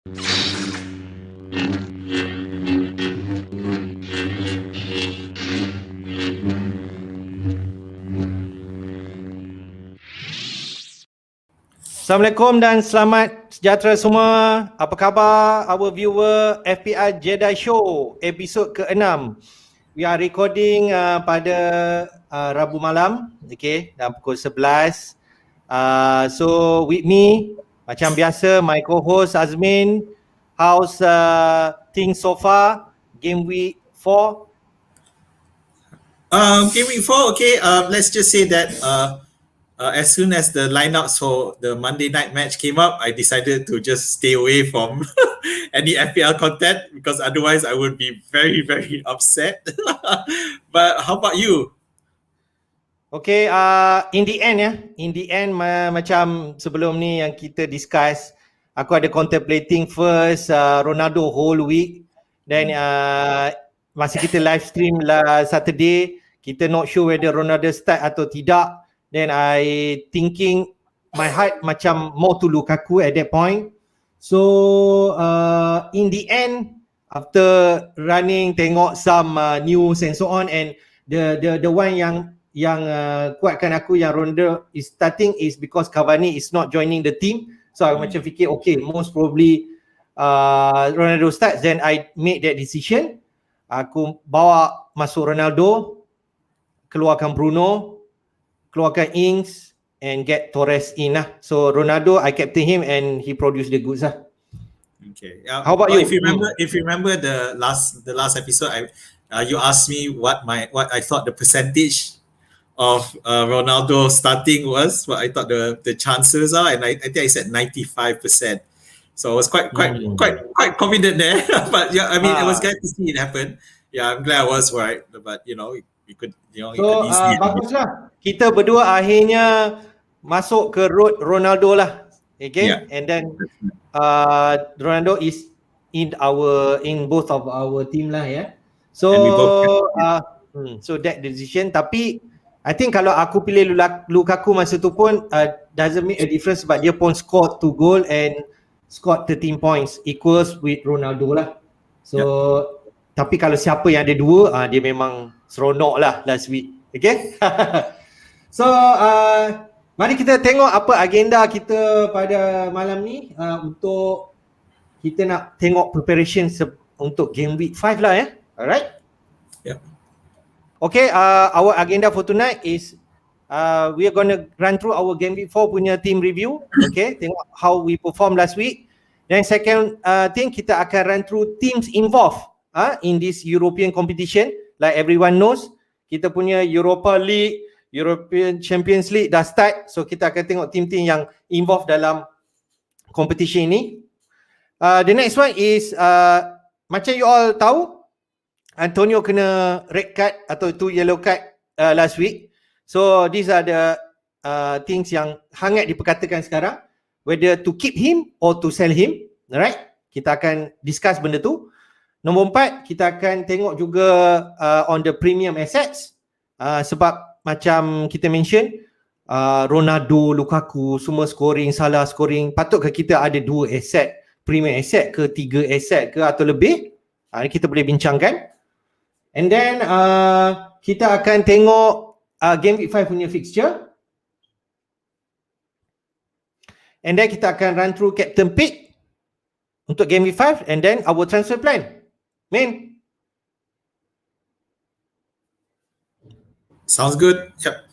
Assalamualaikum dan selamat sejahtera semua. Apa khabar our viewer FPL Jedi Show episod ke-6. We are recording pada Rabu malam, okay, dalam pukul 11. So with me, macam biasa, my co-host Azmin. How's things so far? Gameweek 4? Gameweek 4, okay. Let's just say that as soon as the lineups for the Monday night match came up, I decided to just stay away from any FPL content because otherwise I would be very, very upset. But how about you? Okay, in the end macam sebelum ni yang kita discuss, aku ada contemplating first Ronaldo whole week. Then masa kita live stream Saturday, kita not sure whether Ronaldo start atau tidak. Then I thinking my heart macam more to Lukaku at that point. So in the end, after running tengok some news and so on, and the one yang kuatkan aku yang Ronaldo is starting is because Cavani is not joining the team. So I macam fikir okay, most probably Ronaldo starts. Then I made that decision. Aku bawa masuk Ronaldo, keluarkan Bruno, keluarkan Ings and get Torres in lah. So Ronaldo, I captain him and he produced the goods lah. Okay. How about you? If you remember the last episode, you asked me what I thought the percentage of Ronaldo starting was, what I thought the chances are, and I think I said 95%. So I was quite confident there. But yeah, I mean, it was glad to see it happen. Yeah, I'm glad I was right. But you know, you could easily. Baguslah. Kita berdua akhirnya masuk ke road Ronaldo lah. Okay? Yeah. And then Ronaldo is in both of our team lah, ya. So so that decision. Tapi I think kalau aku pilih Lukaku masa tu pun doesn't make a difference sebab dia pun scored 2 goal and scored 13 points equals with Ronaldo lah. So tapi kalau siapa yang ada dua, dia memang seronok lah last week. Okay? So mari kita tengok apa agenda kita pada malam ni, untuk kita nak tengok preparation untuk game week 5 lah, ya. Alright? Yeah. Okay, our agenda for tonight is we are going to run through our game week 4 punya team review. Okay, tengok how we perform last week. Then second thing, kita akan run through teams involved in this European competition. Like everyone knows, kita punya Europa League, European Champions League dah start. So kita akan tengok team-team yang involved dalam competition ini. The next one is macam you all tahu, Antonio kena red card atau tu yellow card last week. So these are the things yang hangat diperkatakan sekarang, whether to keep him or to sell him. Alright, kita akan discuss benda tu. Nombor 4, kita akan tengok juga on the premium assets, sebab macam kita mention, Ronaldo, Lukaku semua scoring, Salah scoring. Patutkah kita ada 2 asset, premium asset ke 3 asset ke atau lebih? Kita boleh bincangkan. And then kita akan tengok game week 5 punya fixture. And then kita akan run through captain pick untuk game week 5 and then our transfer plan. Min? Sounds good. Yep.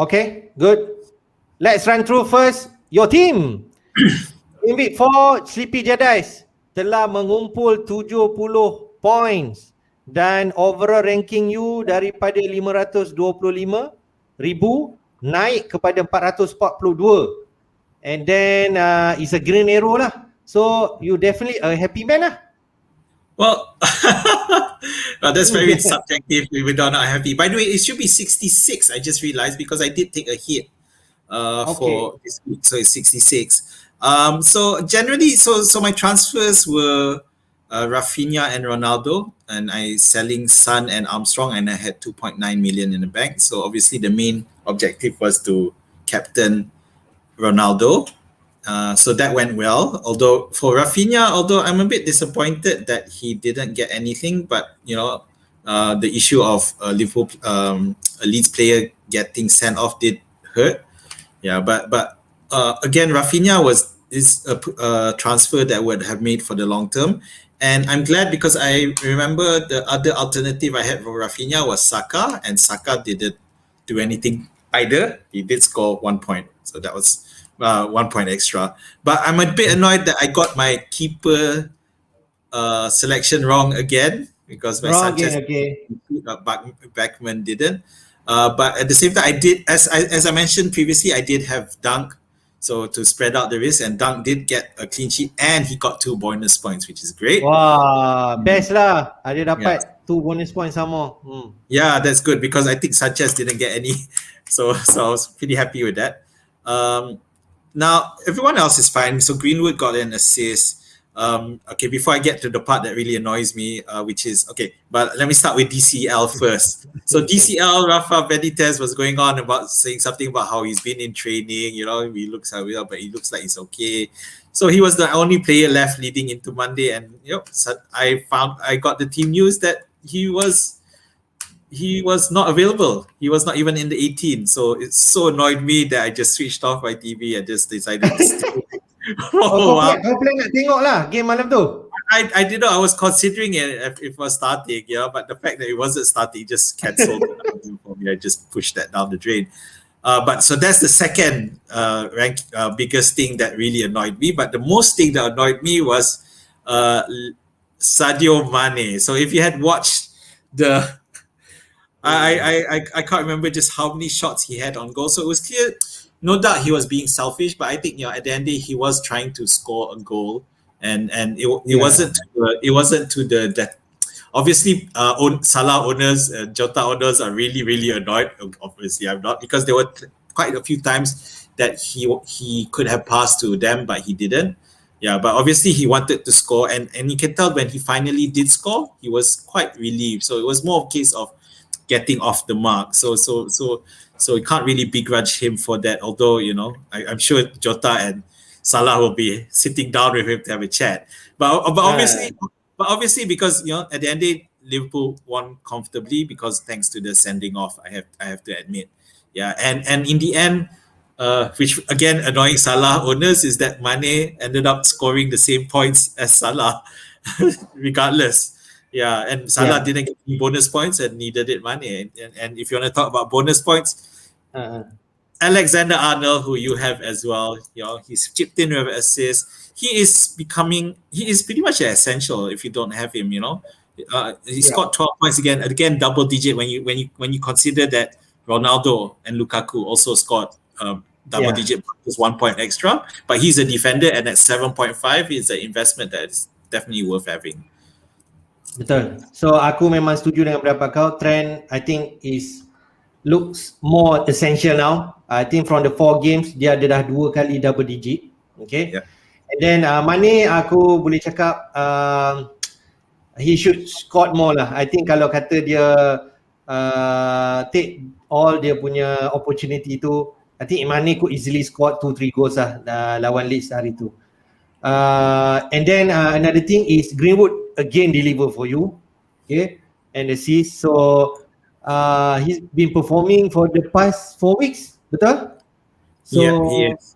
Okay, good. Let's run through first your team. Game week 4, Sleepy Jedi telah mengumpul 70 points dan overall ranking you daripada 525,000 naik kepada 442. And then it's a green arrow lah. So you definitely a happy man lah. Well, that's very subjective. We are not happy. By the way, it should be 66. I just realized because I did take a hit for this week, so it's 66. So generally, so my transfers were Rafinha and Ronaldo, and I selling Son and Armstrong, and I had 2.9 million in the bank. So obviously, the main objective was to captain Ronaldo. So that went well. Although for Rafinha, although I'm a bit disappointed that he didn't get anything, but the issue of Liverpool, a Leeds player getting sent off did hurt. Yeah, but again, Rafinha is a transfer that would have made for the long term, and I'm glad because I remember the other alternative I had for Rafinha was Saka, and Saka didn't do anything either. He did score 1 point, so that was 1 point extra. But I'm a bit annoyed that I got my keeper selection wrong again because my Wrong Sanchez again, okay. Backman didn't. But at the same time, I did, as I mentioned previously, I did have Dunk, so to spread out the risk, and Dunk did get a clean sheet, and he got 2 bonus points, which is great. Wah, best lah. Ada Yeah. dapat 2 bonus points sama. Yeah, that's good because I think Sanchez didn't get any, so I was pretty happy with that. Now everyone else is fine. So Greenwood got an assist. Okay, before I get to the part that really annoys me, which is okay, but let me start with DCL first. So DCL, Rafa Benitez was going on about saying something about how he's been in training. He looks but he looks like he's okay. So he was the only player left leading into Monday, and so I got the team news that he was not available. He was not even in the 18. So it so annoyed me that I just switched off my TV and just decided to stay. Kau plan nak tengok lah game malam tu. I did not. I was considering it if it was starting, but the fact that it wasn't starting just cancelled for me. I just pushed that down the drain. But so that's the second biggest thing that really annoyed me. But the most thing that annoyed me was Sadio Mane. So if you had watched the I can't remember just how many shots he had on goal. So it was clear, no doubt he was being selfish, but I think at the end of the day he was trying to score a goal, and it wasn't to the obviously Salah owners, Jota owners are really really annoyed. Obviously I'm not, because there were quite a few times that he could have passed to them but he didn't. Yeah, but obviously he wanted to score, and you can tell when he finally did score, he was quite relieved. So it was more a case of getting off the mark. So you can't really begrudge him for that. Although I'm sure Jota and Salah will be sitting down with him to have a chat. But obviously because at the end of the day, Liverpool won comfortably because thanks to the sending off. I have to admit. Yeah, and in the end, which again annoying Salah owners, is that Mane ended up scoring the same points as Salah, regardless. Yeah, and Salah didn't get any bonus points, and neither did Mane. And if you want to talk about bonus points, Alexander-Arnold, who you have as well, he's chipped in with an assist. He is pretty much an essential if you don't have him. He scored 12 points again double digit when you consider that Ronaldo and Lukaku also scored double digit plus 1 point extra. But he's a defender, and at 7.5, it's an investment that is definitely worth having. Betul. So aku memang setuju dengan pendapat kau. Trend I think looks more essential now. I think from the 4 games dia ada dah 2 kali double digit. Okay. Yeah. And then Mane aku boleh cakap he should score more lah. I think kalau kata dia take all dia punya opportunity tu, I think Mane could easily score 2-3 goals lah lawan Leeds hari tu. And then another thing is Greenwood again deliver for you, okay, and assist. So he's been performing for the past 4 weeks, betul? So he is.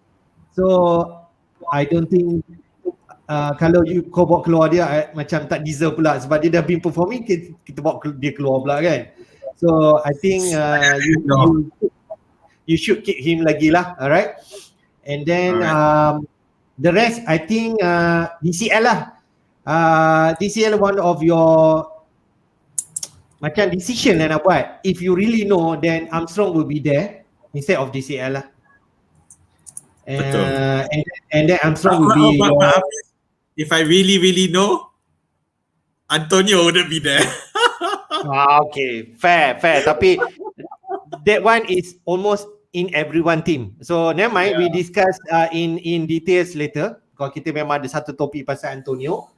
So I don't think kalau kau bawa keluar dia macam tak deserve pula, sebab dia dah been performing, kita bawa dia keluar pula kan. So I think you should keep him lagi lah, alright. And then the rest I think DCL lah. DCL one of your macam decision yang nak buat. If you really know, then Armstrong will be there instead of DCL lah. And then Armstrong will be if I really really know, Antonio wouldn't be there. Okay, fair. Tapi that one is almost in everyone team. So never mind, we discuss in details later. Kalau kita memang ada satu topik pasal Antonio.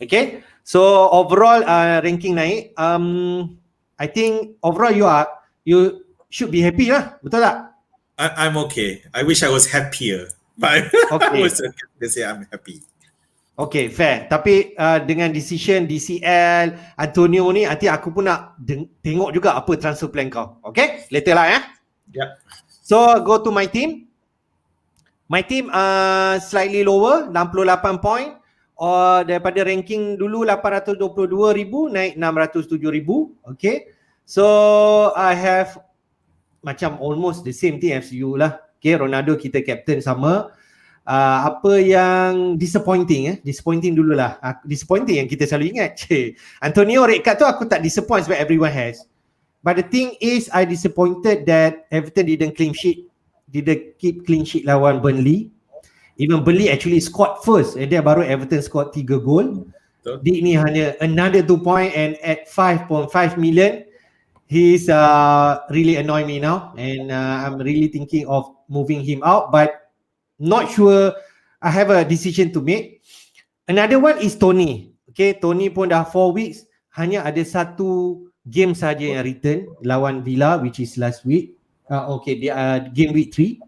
Okay, so overall ranking naik. I think overall you should be happy lah, betul tak? I'm okay. I wish I was happier. But I Okay. was gonna say I'm happy. Okay, fair. Tapi dengan decision DCL, Antonio ni, nanti aku pun nak tengok juga apa transfer plan kau. Okay? Later lah ya. Yep. So, go to my team. My team slightly lower, 68 point. Daripada ranking dulu 822,000 naik 607,000. Okay. So, I have macam almost the same thing as you lah. Okay, Ronaldo kita captain sama. Apa yang disappointing disappointing dululah. Disappointing yang kita selalu ingat. Antonio red card tu aku tak disappoint sebab everyone has. But the thing is I disappointed that Everton didn't keep clean sheet lawan Burnley. Even Burnley actually scored first and then baru Everton scored 3 gol. Dick ni hanya another 2 point and at 5.5 million he's really annoying me now and I'm really thinking of moving him out but not sure. I have a decision to make. Another one is Tony. Okay, Tony pun dah 4 weeks hanya ada satu game saja yang return lawan Villa which is last week. Okay, game week 3.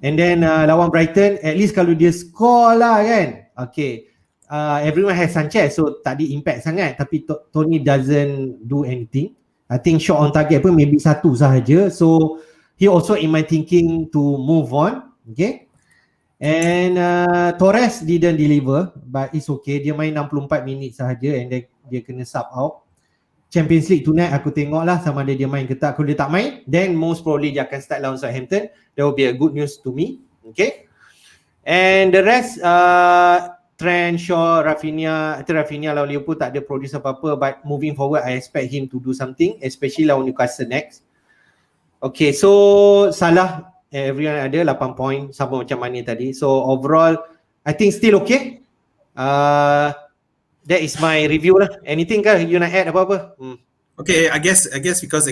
And then lawan Brighton, at least kalau dia score lah kan. Okay, everyone has Sanchez so tak ada impact sangat. Tapi Tony doesn't do anything. I think shot on target pun maybe satu sahaja. So he also in my thinking to move on. Okay. And Torres didn't deliver but it's okay. Dia main 64 minit sahaja and then dia kena sub out. Champions League tonight aku tengok lah sama ada dia main ke tak. Kalau dia tak main, then most probably dia akan start lawan Southampton. That will be a good news to me. Okay. And the rest, Trent, Shaw, Rafinha lawan Liverpool tak ada produce apa-apa but moving forward I expect him to do something especially lawan Newcastle next. Okay, so Salah, everyone ada 8 point sama macam Mane tadi. So overall, I think still okay. That is my review lah. Anything kah you nak add apa-apa? Okay, I guess because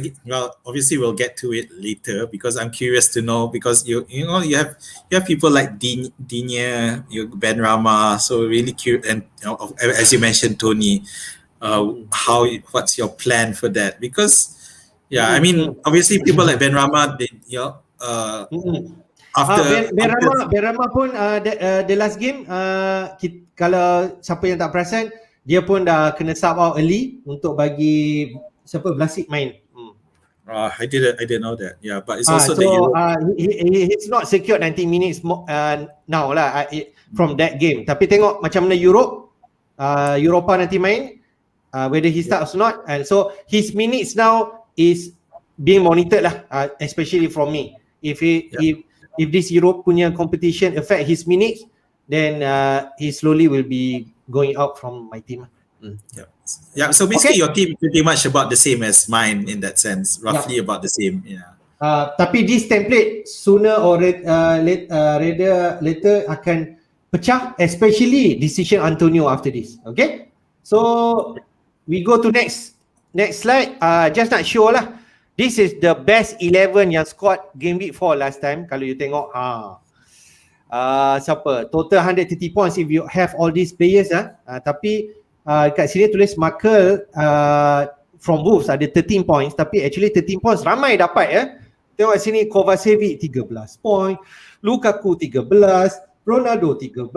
obviously we'll get to it later because I'm curious to know because you have people like Digne, Ben Rama, so really curious and as you mentioned Tony, what's your plan for that? Because I mean obviously people like Ben Rama they after Ben Rama pun the last game kalau siapa yang tak perasan dia pun dah kena sub out early untuk bagi siapa Vlasic main. I didn't know that. Yeah, but it's also the he's not secured 90 minutes now lah from that game. Tapi tengok macam mana Europa nanti main whether he starts or not, and so his minutes now is being monitored lah, especially from me. If this Europe punya competition affect his minutes, then he slowly will be going out from my team. Yeah. So basically, your team pretty much about the same as mine in that sense, roughly about the same. Yeah. Tapi this template sooner or later akan pecah, especially decision Antonio after this. Okay. So we go to next slide. Just nak show lah. This is the best 11 yang squad game week 4 last time. Kalau you tengok siapa total 130 points if you have all these players tapi kat sini tulis Markel from Wolves ada 13 points tapi actually 13 points ramai dapat tengok sini Kovacevic 13 point, Lukaku 13, Ronaldo 13.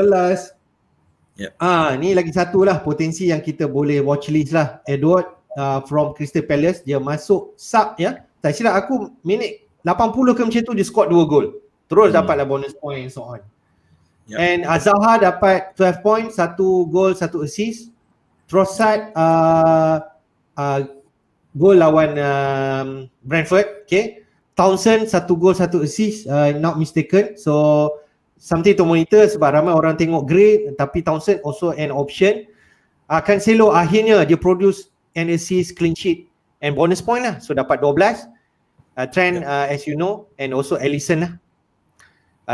Ni lagi satu lah potensi yang kita boleh watchlist lah. Edward from Crystal Palace dia masuk sub tak silap aku minit 80 ke macam tu dia score 2 gol. Terus dapatlah bonus point and so on. And Zaha dapat 12 points, 1 gol, 1 assist. Trossard gol lawan Brentford. Okay. Townsend 1 gol, 1 assist, not mistaken. So something to monitor sebab ramai orang tengok Gray tapi Townsend also an option. Cancelo akhirnya dia produce an assist, clean sheet and bonus point lah. So dapat 12. Trent as you know, and also Alisson lah.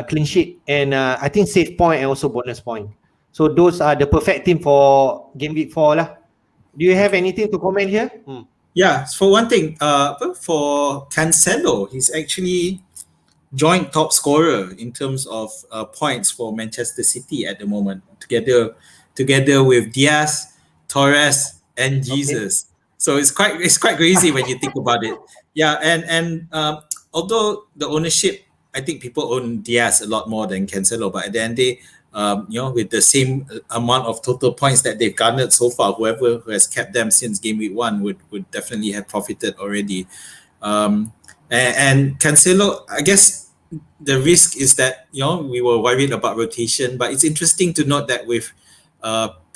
Clean sheet and I think save point and also bonus point. So those are the perfect team for game week 4 lah. Do you have anything to comment here? Yeah, for one thing, for Cancelo, he's actually joint top scorer in terms of points for Manchester City at the moment, together with Diaz, Torres, and Jesus. So it's quite crazy when you think about it. Yeah, and although the ownership, I think people own Diaz a lot more than Cancelo, but at the end of the day, with the same amount of total points that they've garnered so far, whoever who has kept them since game week 1 would definitely have profited already. And Cancelo, I guess the risk is that we were worried about rotation, but it's interesting to note that with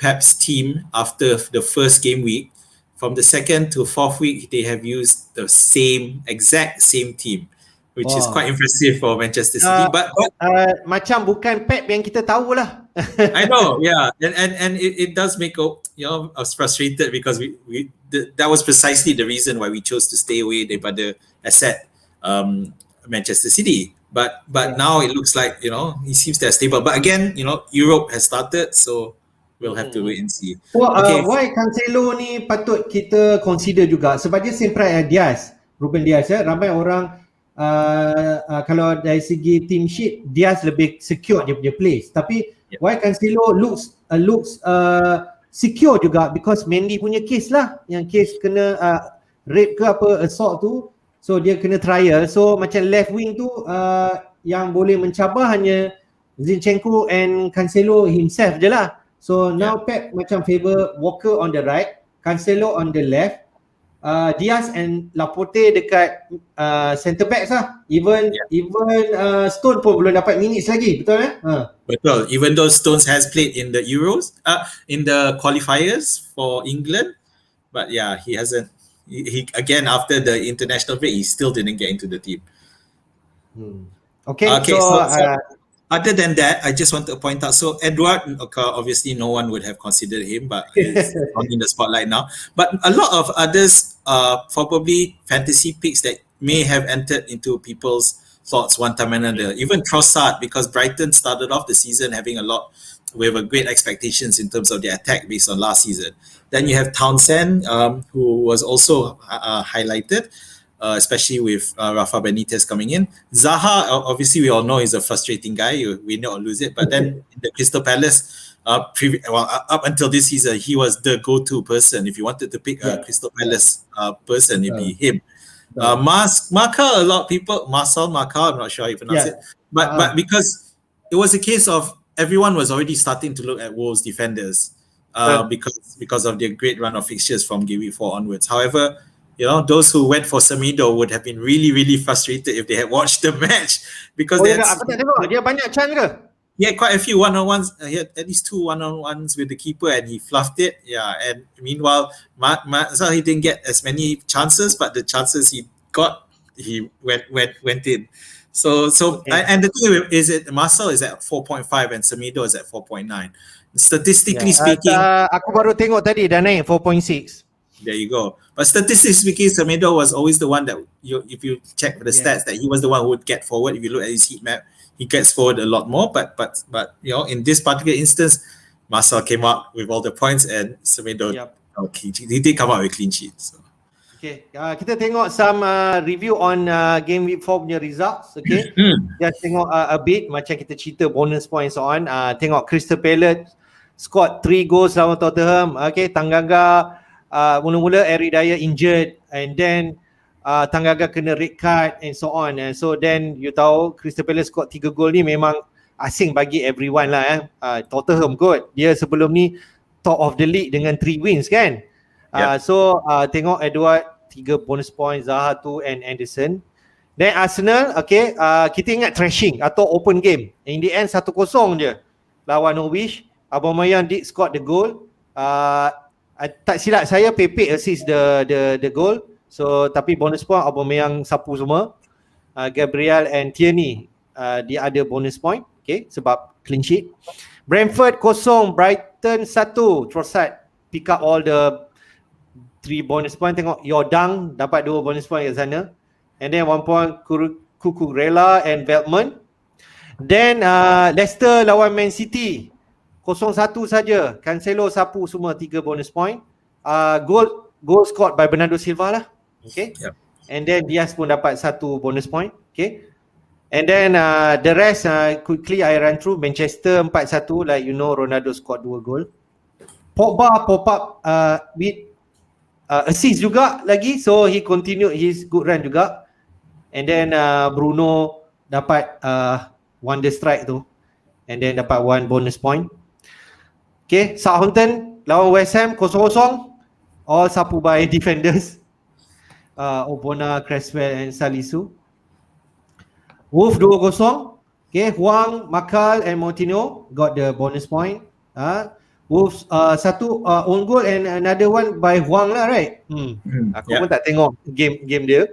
Pep's team after the first game week, from the second to fourth week, they have used the exact same team, which is quite impressive for Manchester City. But macam bukan Pep yang kita tahu lah. I know, yeah, and it does make us frustrated because that was precisely the reason why we chose to stay away daripada asset Manchester City. But now it looks like he seems to have stable. But again, Europe has started, so we'll have to wait and see. So why Cancelo ni patut kita consider juga sebab dia same price Diaz, Ruben Diaz ya. Ramai orang kalau dari segi team sheet Diaz lebih secure dia punya place. Tapi why Cancelo looks secure juga because Mendy punya case lah, yang case kena rape ke apa, assault tu, so dia kena trial. So macam left wing tu yang boleh mencabar hanya Zinchenko and Cancelo himself je lah. So now Pep macam favor Walker on the right, Cancelo on the left, Diaz and Laporte dekat centre backs lah. Even Stone pun belum dapat minutes lagi, betul Betul. Even though Stones has played in the Euros, in the qualifiers for England, but yeah, he hasn't. He again after the international break, he still didn't get into the team. Okay. So other than that, I just want to point out. So Edward, obviously, no one would have considered him, but he's on in the spotlight now. But a lot of others, probably fantasy picks that may have entered into people's thoughts one time or another. Even Trossard, because Brighton started off the season having with a great expectations in terms of their attack based on last season. Then you have Townsend, who was also highlighted, especially with Rafa Benitez coming in. Zaha, obviously we all know he's a frustrating guy. We know or lose it. But then in the Crystal Palace, up until this season, he was the go-to person. If you wanted to pick a Crystal Palace person, it'd be him. Marca, a lot of people, Marcel Marca, I'm not sure how you pronounce it. But because it was a case of everyone was already starting to look at Wolves defenders because of their great run of fixtures from game week 4 onwards. However, those who went for Semedo would have been really, really frustrated if they had watched the match because aku tak tengok dia banyak chance ke? He had quite a few one-on-ones. He had at least 2 one-on-ones with the keeper and he fluffed it. Yeah, and meanwhile, he didn't get as many chances, but the chances he got, he went in. So and the thing is Marcel is at 4.5 and Semedo is at 4.9. Statistically speaking, aku baru tengok tadi dah naik 4.6. There you go. But statistically speaking, Semedo was always the one that if you check the stats, that he was the one who would get forward. If you look at his heat map, he gets forward a lot more. But in this particular instance, Marcel came up with all the points and Semedo he did come out with clean sheet. So. Okay, kita tengok some review on game week 4 punya results. Okay, just tengok a bit macam kita cerita bonus points on. Tengok Crystal Palace scored 3 goals lawan Tottenham. Okay, Tanganga mula-mula Eric Dyer injured and then Tanganga kena red card and so on, and so then you tahu Crystal Palace scored 3 gol ni memang asing bagi everyone lah. Tottenham kot, dia sebelum ni top of the league dengan 3 wins kan. So tengok Edward 3 bonus points, Zaha 2 and Anderson. Then Arsenal, okay, kita ingat thrashing atau open game. In the end 1-0 je lawan Norwich. Aubameyang did score the goal. Tak silap saya Pepe assist the goal. So tapi bonus point Aubameyang sapu semua. Gabriel and Tierney dia ada bonus point, okay, sebab clean sheet. Brentford 0, Brighton 1. Trossard pick up all the 3 bonus point. Tengok Yordang dapat 2 bonus point kat sana. And then 1 point Cucurella and Veltman. Then Leicester lawan Man City 0-1 saja. Cancelo sapu semua 3 bonus point. Goal scored by Bernardo Silva lah. Okay. And then Diaz pun dapat 1 bonus point. Okay. And then the rest quickly I run through. Manchester 4-1, like you know, Ronaldo scored 2 goal. Pogba pop up with assist juga lagi, so he continued his good run juga. And then Bruno dapat wonder strike tu, and then dapat 1 bonus point. Okay, Southampton lawan West Ham 0-0, all sapu by defenders, Obona, Cresswell and Salisu. Wolf 2-0. Okay, Huang, Makal and Moutinho got the bonus point. Wolves satu own goal and another one by Huang lah, right? Aku pun tak tengok game dia.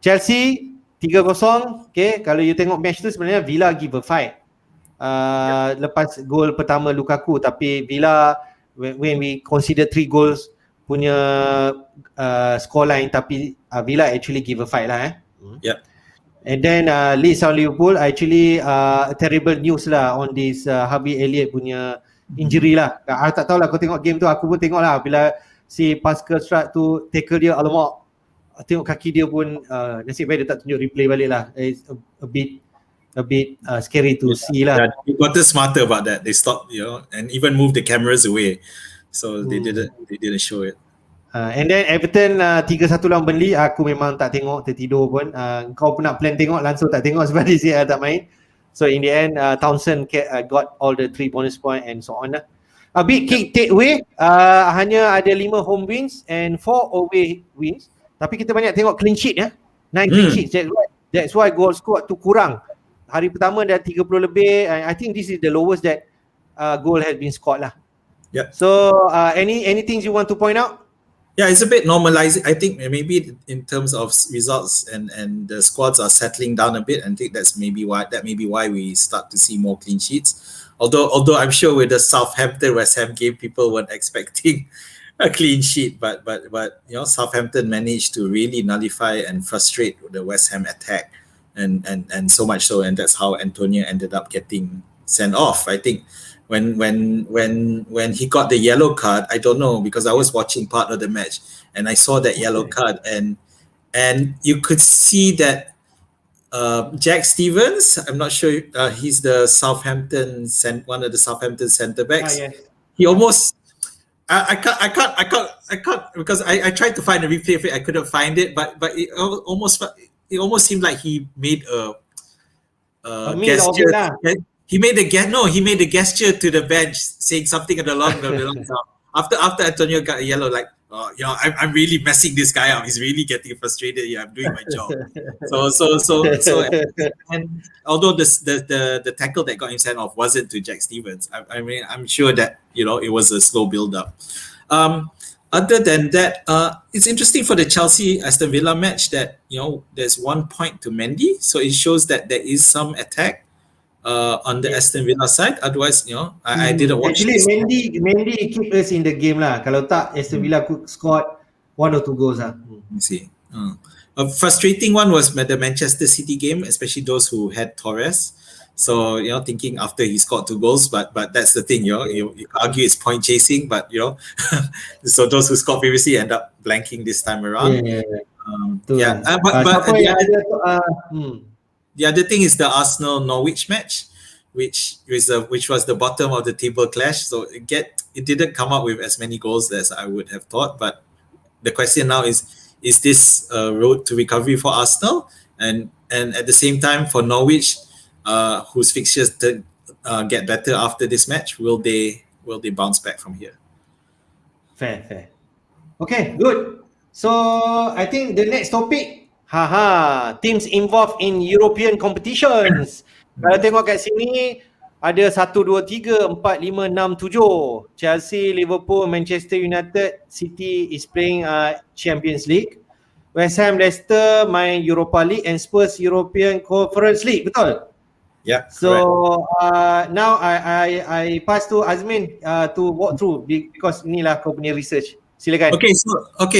Chelsea 3-0. Okay, kalau you tengok match tu sebenarnya Villa give a fight. Lepas gol pertama Lukaku, tapi Villa when we consider 3 goals punya scoreline, tapi Villa actually give a fight lah. Yep. And then Leeds on Liverpool, actually terrible news lah on this Harvey Elliott punya injury lah. Aku tak tahu lah, kau tengok game tu, aku pun tengok lah bila si Pascal Strutt tu tackle dia, alamak, tengok kaki dia pun nasib baik dia tak tunjuk replay balik lah. It's a bit scary to see lah. Yeah, they got smarter about that. They stopped, and even moved the cameras away, so they didn't show it. And then Everton 3-1 lawan Burnley, aku memang tak tengok, tertidur pun. Kau pun nak plan tengok, langsung tak tengok sebab dia tak main. So in the end Townsend got all the 3 bonus point and so on lah. A bit kick take away, hanya ada 5 home wins and 4 away wins. Tapi kita banyak tengok clean sheet ya. 9 clean sheets. That's why goal scored tu kurang. Hari pertama dah 30 lebih. I think this is the lowest that goal has been scored lah. Yeah. So anything you want to point out? Yeah, it's a bit normalizing. I think maybe in terms of results and the squads are settling down a bit. I think that may be why we start to see more clean sheets. Although I'm sure with the Southampton West Ham game, people weren't expecting a clean sheet, but Southampton managed to really nullify and frustrate the West Ham attack, and so much so, and that's how Antonio ended up getting sent off. I think when he got the yellow card, I don't know, because I was watching part of the match and I saw that yellow card, and you could see that Jack Stevens, I'm not sure, he's the one of the Southampton centre backs. Yes. He almost I can't because I tried to find a replay of it, I couldn't find it, but it almost seemed like he made a gesture. He made a gesture to the bench, saying something along the lines of, after Antonio got a yellow, like, I'm really messing this guy up. He's really getting frustrated. Yeah, I'm doing my job. So, and although the tackle that got him sent off wasn't to Jack Stevens, I mean, I'm sure that it was a slow build up. Other than that, it's interesting for the Chelsea Aston Villa match that there's 1 point to Mendy, so it shows that there is some attack on the Aston Villa side. Otherwise, I didn't watch. Actually, Mendy keep us in the game lah. Kalau tak, Aston Villa could score 1 or 2 goals lah. You see, a frustrating one was the Manchester City game, especially those who had Torres. So thinking after he scored 2 goals, but that's the thing. You argue it's point chasing, but so those who scored previously end up blanking this time around. The other thing is the Arsenal Norwich match, which was the bottom of the table clash. So it didn't come up with as many goals as I would have thought. But the question now is this a road to recovery for Arsenal? And at the same time for Norwich, whose fixtures get better after this match, will they bounce back from here? Fair. Okay, good. So I think the next topic, teams involved in European competitions. Kalau tengok kat sini ada 1, 2, 3, 4, 5, 6, 7. Chelsea, Liverpool, Manchester United, City is playing Champions League. West Ham, Leicester main Europa League, and Spurs European Conference League, betul? Yeah. So now I pass to Azmin to walk through, because inilah kau punya research. Silakan.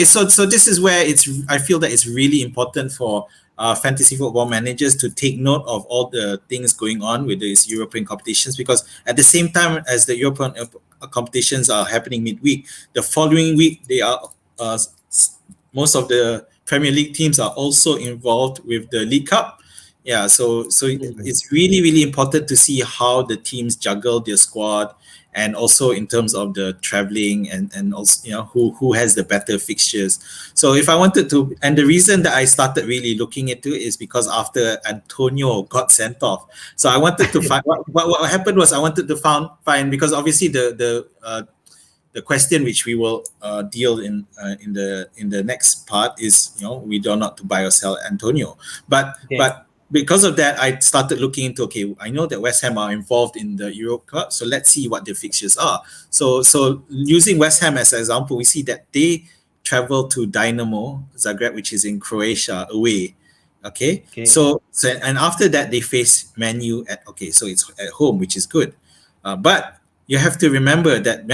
So this is where I feel that it's really important for fantasy football managers to take note of all the things going on with these European competitions, because at the same time as the European competitions are happening midweek, the following week they are most of the Premier League teams are also involved with the League Cup. Yeah, so it's really, really important to see how the teams juggle their squad and also in terms of the traveling and also who has the better fixtures. So if I wanted to, and the reason that I started really looking into it is because after Antonio got sent off, so I wanted to find what happened was I wanted to find because obviously the question which we will deal in the next part is we do not to buy or sell Antonio, but because of that I started looking into, okay, I know that West Ham are involved in the Europe Cup, so let's see what the fixtures are. So using West Ham as an example, we see that they travel to Dynamo Zagreb, which is in Croatia, away. Okay. So and after that they face Man U so it's at home, which is good, but you have to remember that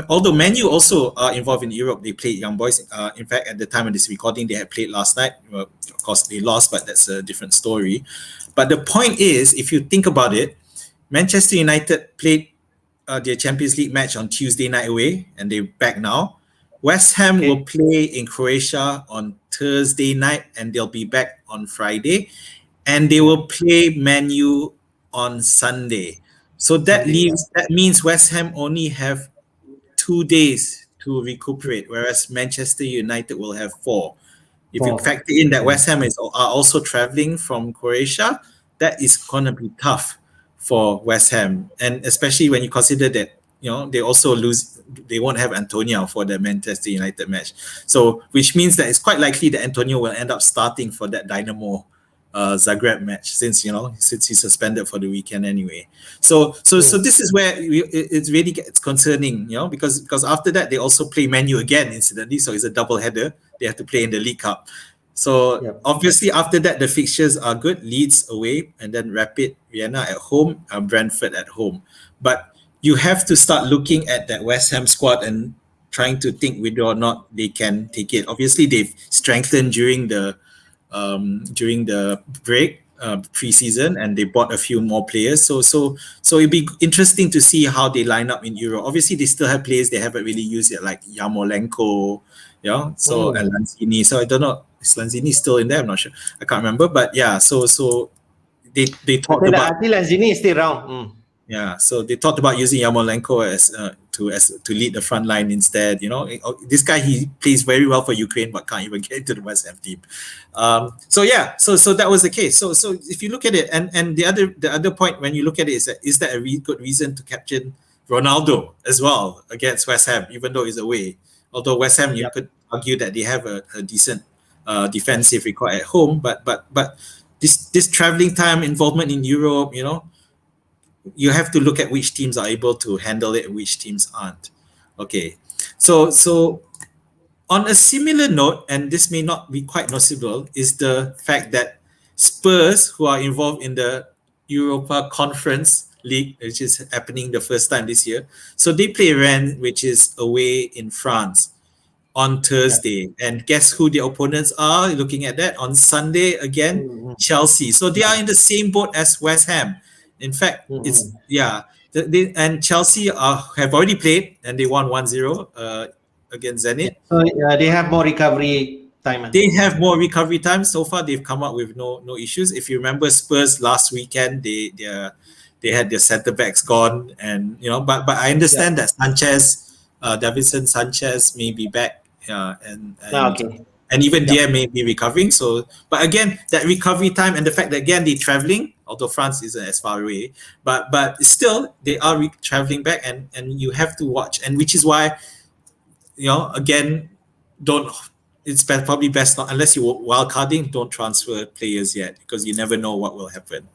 although Man U also are involved in Europe, they played Young Boys. In fact, at the time of this recording, they had played last night. Well, of course, they lost, but that's a different story. But the point is, if you think about it, Manchester United played their Champions League match on Tuesday night away, and they're back now. West Ham will play in Croatia on Thursday night, and they'll be back on Friday. And they will play Man U on Sunday. So that means West Ham only have 2 days to recuperate, whereas Manchester United will have 4. If you factor in that West Ham are also traveling from Croatia, that is gonna be tough for West Ham, and especially when you consider that they also they won't have Antonio for the Manchester United match. So which means that it's quite likely that Antonio will end up starting for that Dynamo Zagreb match, since he's suspended for the weekend anyway. So this is where it really gets concerning, because after that they also play Man U again, incidentally, so it's a double header. They have to play in the League Cup. So obviously after that the fixtures are good: Leeds away, and then Rapid Vienna at home, Brentford at home. But you have to start looking at that West Ham squad and trying to think whether or not they can take it. Obviously they've strengthened during the break, pre-season, and they bought a few more players. So it'd be interesting to see how they line up in Euro. Obviously, they still have players they haven't really used yet, like Yarmolenko, and Lanzini. So I don't know, is Lanzini still in there? I'm not sure. I can't remember. But yeah, so they talked about. I think Lanzini is still around. Yeah, so they talked about using Yarmolenko as to lead the front line instead. This guy, he plays very well for Ukraine, but can't even get into the West Ham team. So that was the case. So if you look at it, and the other point when you look at it is that a really good reason to captain Ronaldo as well against West Ham, even though it's away. Although West Ham, you could argue that they have a decent defensive record at home, but this traveling time, involvement in Europe, you have to look at which teams are able to handle it and which teams aren't. Okay, so on a similar note, and this may not be quite noticeable, is the fact that Spurs, who are involved in the Europa Conference League, which is happening the first time this year, so they play Rennes, which is away in France, on Thursday. And guess who the opponents are? Looking at that, on Sunday again, Chelsea. So they are in the same boat as West Ham. In fact, and Chelsea have already played, and they won 1-0 against Zenit. So they have more recovery time. They have more recovery time. So far, they've come up with no issues. If you remember, Spurs last weekend, they had their centre backs gone, and but I understand that Sanchez, Davinson Sanchez may be back, and even Dier may be recovering. So, but again, that recovery time and the fact that again they're traveling, although France isn't as far away, but still they are traveling back, and you have to watch, and which is why, again, it's probably best not, unless you're wildcarding, don't transfer players yet, because you never know what will happen.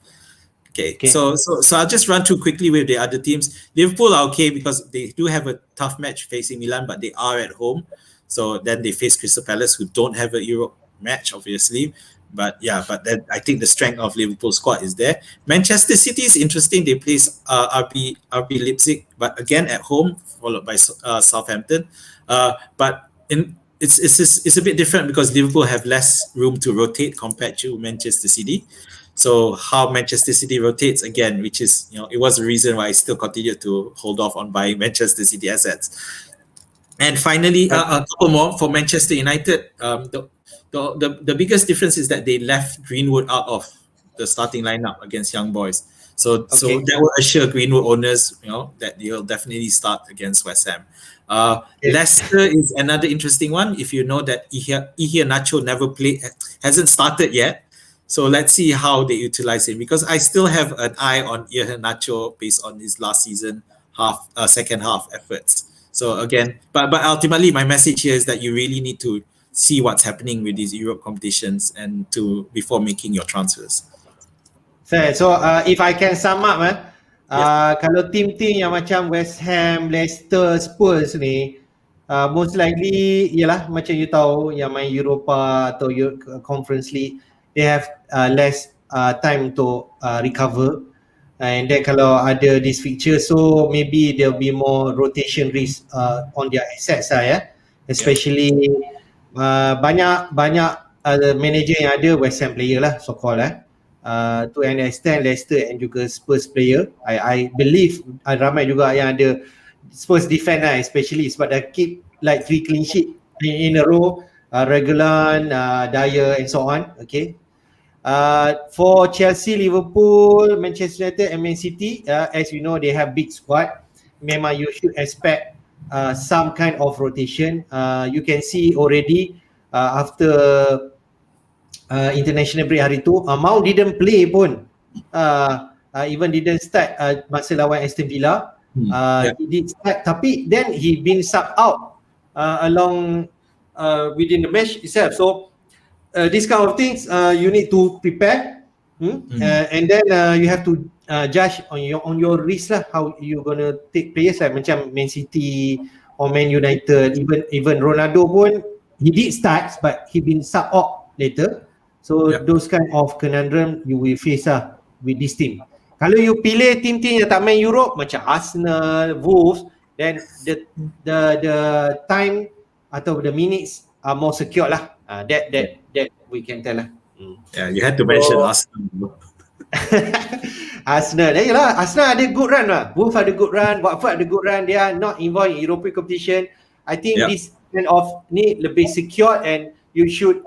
Okay. So I'll just run through quickly with the other teams. Liverpool are okay because they do have a tough match facing Milan, but they are at home. So then they face Crystal Palace, who don't have a Europe match, obviously. But then I think the strength of Liverpool's squad is there. Manchester City is interesting. They place RB Leipzig, but again at home, followed by Southampton. But it's a bit different because Liverpool have less room to rotate compared to Manchester City. So how Manchester City rotates again, which is it was the reason why I still continued to hold off on buying Manchester City assets. And finally, a couple more for Manchester United. The biggest difference is that they left Greenwood out of the starting lineup against Young Boys. So that will assure Greenwood owners, that they'll definitely start against West Ham. Leicester is another interesting one. If you know that Iheanacho hasn't started yet, so let's see how they utilize him, because I still have an eye on Iheanacho based on his last season second half efforts. So again, but ultimately my message here is that you really need to see what's happening with these Europe competitions and before making your transfers. So if I can sum up, kalau tim-tim yang macam West Ham, Leicester, Spurs ni, most likely ialah macam you tahu yang main Europa atau Conference League, they have less time to recover, and then kalau ada this fixture, so maybe there'll be more rotation risk on their assets especially banyak manager yang ada West Ham player lah, so called to an extent Leicester and juga Spurs player. I believe ramai juga yang ada Spurs defend especially sebab dah keep like 3 clean sheet in a row, Regulan, Dyer and so on. Okay. For Chelsea, Liverpool, Manchester United and Man City, as you know, they have big squad. Memang you should expect some kind of rotation. You can see already after international break hari tu, Mount didn't play pun, even didn't start masa lawan Aston Villa. He did start, tapi then he been subbed out along within the match itself. So these kind of things you need to prepare, and then you have to judge on your risk lah, how you gonna take players like macam Man City or Man United. Even Ronaldo pun he did start but he been subbed out later. So those kind of conundrum you will face with this team. Kalau you pilih tim-tim yang tak main Europe macam Arsenal, Wolves, then the time atau the minutes are more secure lah. That we can tell lah. Yeah, you had to mention Arsenal. Arsenal, Arsenal ada good run lah. Wolves ada good run, Watford ada good run. They are not involved in European competition. I think this kind of ni lebih secure, and you should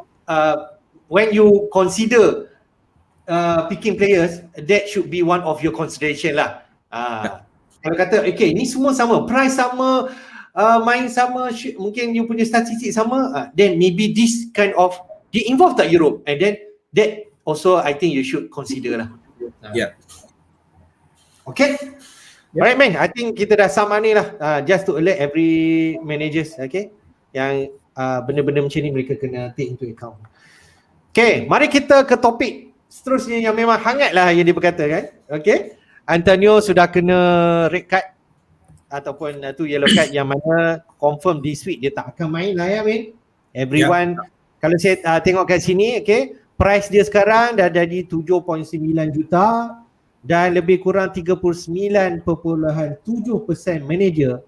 when you consider picking players, that should be one of your consideration lah. Kalau kata okay, ni semua sama, price sama, main sama, mungkin you punya statistik sama, then maybe this kind of they involve tak Europe, and then that also I think you should consider lah. Okay. Alright man, I think kita dah sama ni lah, just to alert every managers, okay, yang benda-benda macam ni mereka kena take into account. Okay, mari kita ke topik seterusnya yang memang hangat lah yang diperkatakan. Okay, Antonio sudah kena red card ataupun tu yellow card yang mana confirm this week dia tak akan main lah everyone. Kalau saya tengok kat sini, okay, price dia sekarang dah jadi 7.9 juta dan lebih kurang 39.7% manager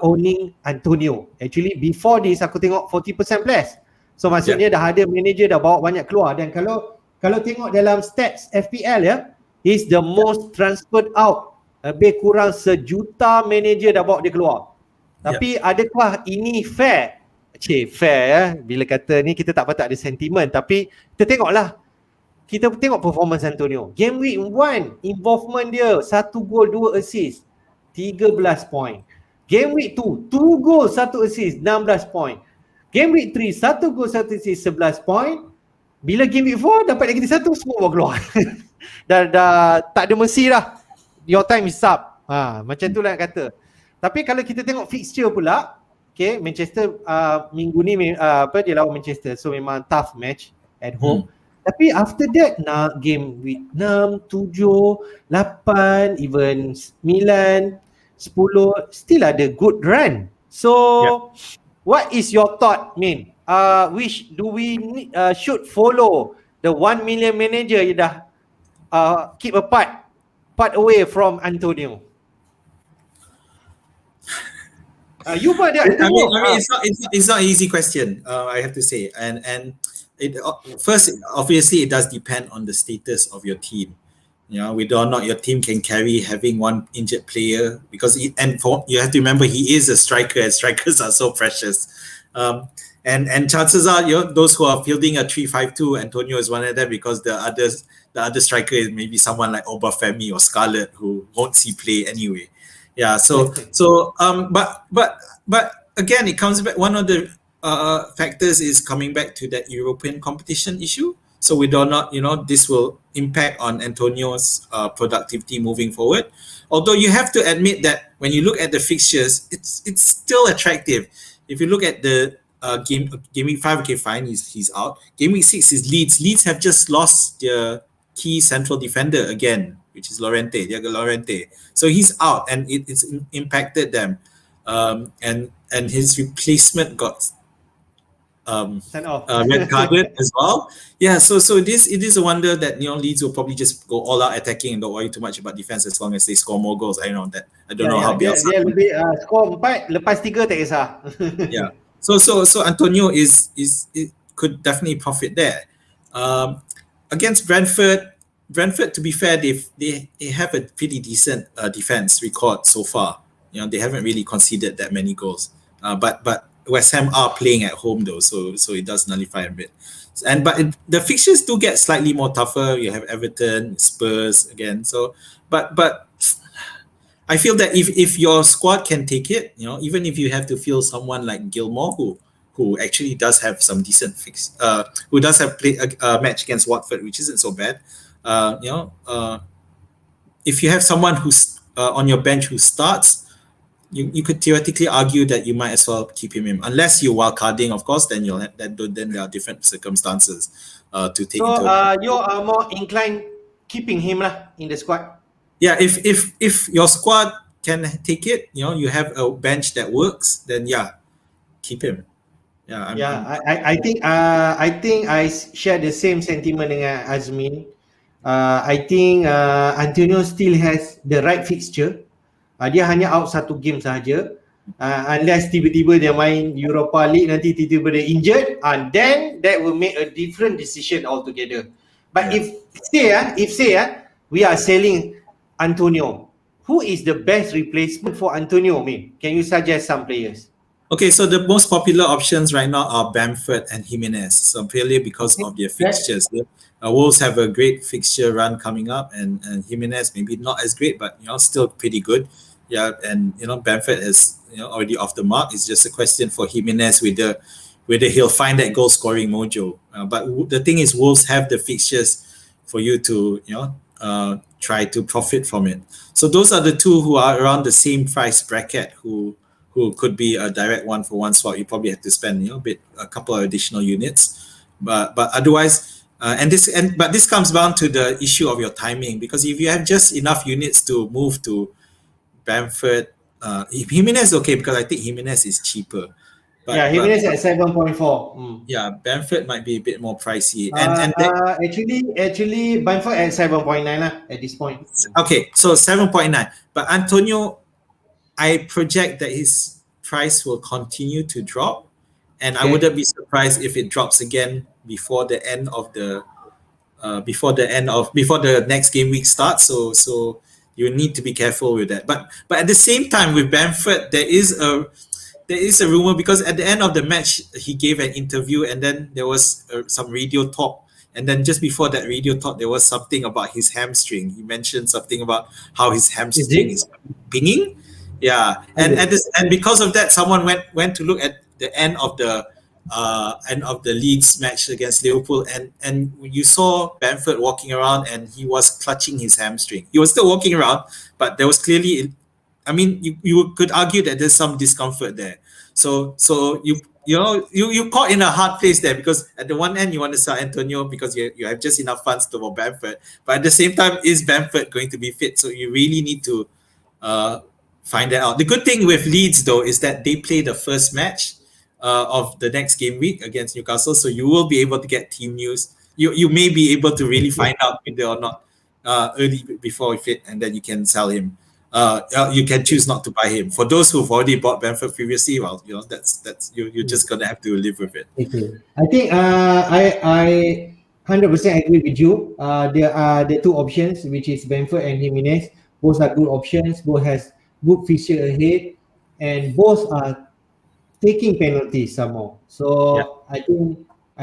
owning Antonio. Actually before this aku tengok 40% plus. So maksudnya dah ada manager dah bawa banyak keluar, dan kalau tengok dalam stats FPL is the most transferred out. Lebih kurang 1 juta manager dah bawa dia keluar. Tapi adakah ini fair? Fair bila kata ni kita tak patut ada sentimen, tapi kita tengoklah. Kita tengok performance Antonio. Game week 1, involvement dia 1 gol 2 assist, 13 point. Game week 2, 2 gol 1 assist, 16 point. Game week 3, 1 gol 1 assist, 11 point. Bila game week 4 dapat lagi 1, semua bawa keluar. dah tak ada mercy dah. Your time is up. Macam tu lah nak kata. Tapi kalau kita tengok fixture pula, okay, Manchester minggu ni dia lawan Manchester, so memang tough match at home. Tapi after that nak game week 6, 7, 8, even 9, 10 still ada good run. So what is your thought, Min? Which do we should follow? The 1 million manager you dah keep part away from Antonio. You pun ada. I mean, it's not an easy question. I have to say, and first, obviously, it does depend on the status of your team. Whether or not your team can carry having one injured player, because you have to remember he is a striker, and strikers are so precious. And chances are, those who are fielding a 3-5-2, Antonio is one of them, because the the other striker is maybe someone like Obafemi or Scarlett who won't see play anyway. Yeah. But again, it comes back. One of the factors is coming back to that European competition issue. So we do not, this will impact on Antonio's productivity moving forward. Although you have to admit that when you look at the fixtures, it's still attractive. If you look at the game week 5, okay, fine, he's out. Game week 6 is Leeds. Leeds have just lost their key central defender again, which is Diego Llorente. So he's out, and it's impacted them. And his replacement got Send off. red carded as well. Yeah, so it is a wonder that Leeds will probably just go all out attacking and don't worry too much about defense as long as they score more goals. I don't know how Bielsa. Dia lebih skor 4, lepas 3 tak kisah. Yeah. So Antonio could definitely profit there. Against Brentford, to be fair, they have a pretty decent defense record so far. They haven't really conceded that many goals. But West Ham are playing at home though, so it does nullify a bit. But the fixtures do get slightly more tougher. You have Everton, Spurs again. So, but I feel that if your squad can take it, even if you have to field someone like Gilmore, who actually does have some decent who does have played a match against Watford, which isn't so bad. If you have someone who's on your bench who starts, you could theoretically argue that you might as well keep him in, unless you're wildcarding, of course. Then then there are different circumstances to take into account. You are more inclined keeping him in the squad. Yeah, if your squad can take it, you have a bench that works, then keep him. I think I share the same sentiment dengan Azmin. I think Antonio still has the right fixture. Dia hanya out 1 game sahaja. Unless tiba-tiba dia main Europa League, nanti tiba-tiba dia injured, and then that will make a different decision altogether. But if we are selling Antonio, who is the best replacement for Antonio? Can you suggest some players? Okay, so the most popular options right now are Bamford and Jimenez. So purely because of their fixtures. Wolves have a great fixture run coming up, and Jimenez maybe not as great, but still pretty good. Yeah, and Bamford is already off the mark. It's just a question for Jimenez whether he'll find that goal scoring mojo. But the thing is, Wolves have the fixtures for you to try to profit from it. So those are the two who are around the same price bracket who could be a direct 1-for-1 swap. You probably have to spend a couple of additional units, but otherwise. But this comes down to the issue of your timing, because if you have just enough units to move to Bamford, Jimenez is okay, because I think Jimenez is cheaper. Jimenez at 7.4. Yeah, Bamford might be a bit more pricey. Actually, Bamford at 7.9 at this point. Okay, so 7.9. But Antonio, I project that his price will continue to drop, and I wouldn't be surprised if it drops again before the next game week starts. So you need to be careful with that. But at the same time, with Bamford, there is a rumor, because at the end of the match he gave an interview, and then there was some radio talk, and then just before that radio talk there was something about his hamstring. He mentioned something about how his hamstring is pinging. Yeah, and because of that, someone went to look at the end of the Leeds match against Liverpool, and you saw Bamford walking around, and he was clutching his hamstring. He was still walking around, but there was clearly, you could argue that there's some discomfort there. So you caught in a hard place there, because at the one end you want to sell Antonio because you have just enough funds to for Bamford, but at the same time, is Bamford going to be fit? So you really need to find that out. The good thing with Leeds though is that they play the first match of the next game week against Newcastle, so you will be able to get team news. You may be able to really find out whether or not early before he fit, and then you can sell him. You can choose not to buy him. For those who've already bought Bamford previously, well, that's you're just gonna have to live with it. Okay. I think I 100% agree with you. There are the two options, which is Bamford and Jimenez. Both are good options. Both has good fixture ahead, and both are taking penalties somehow. So I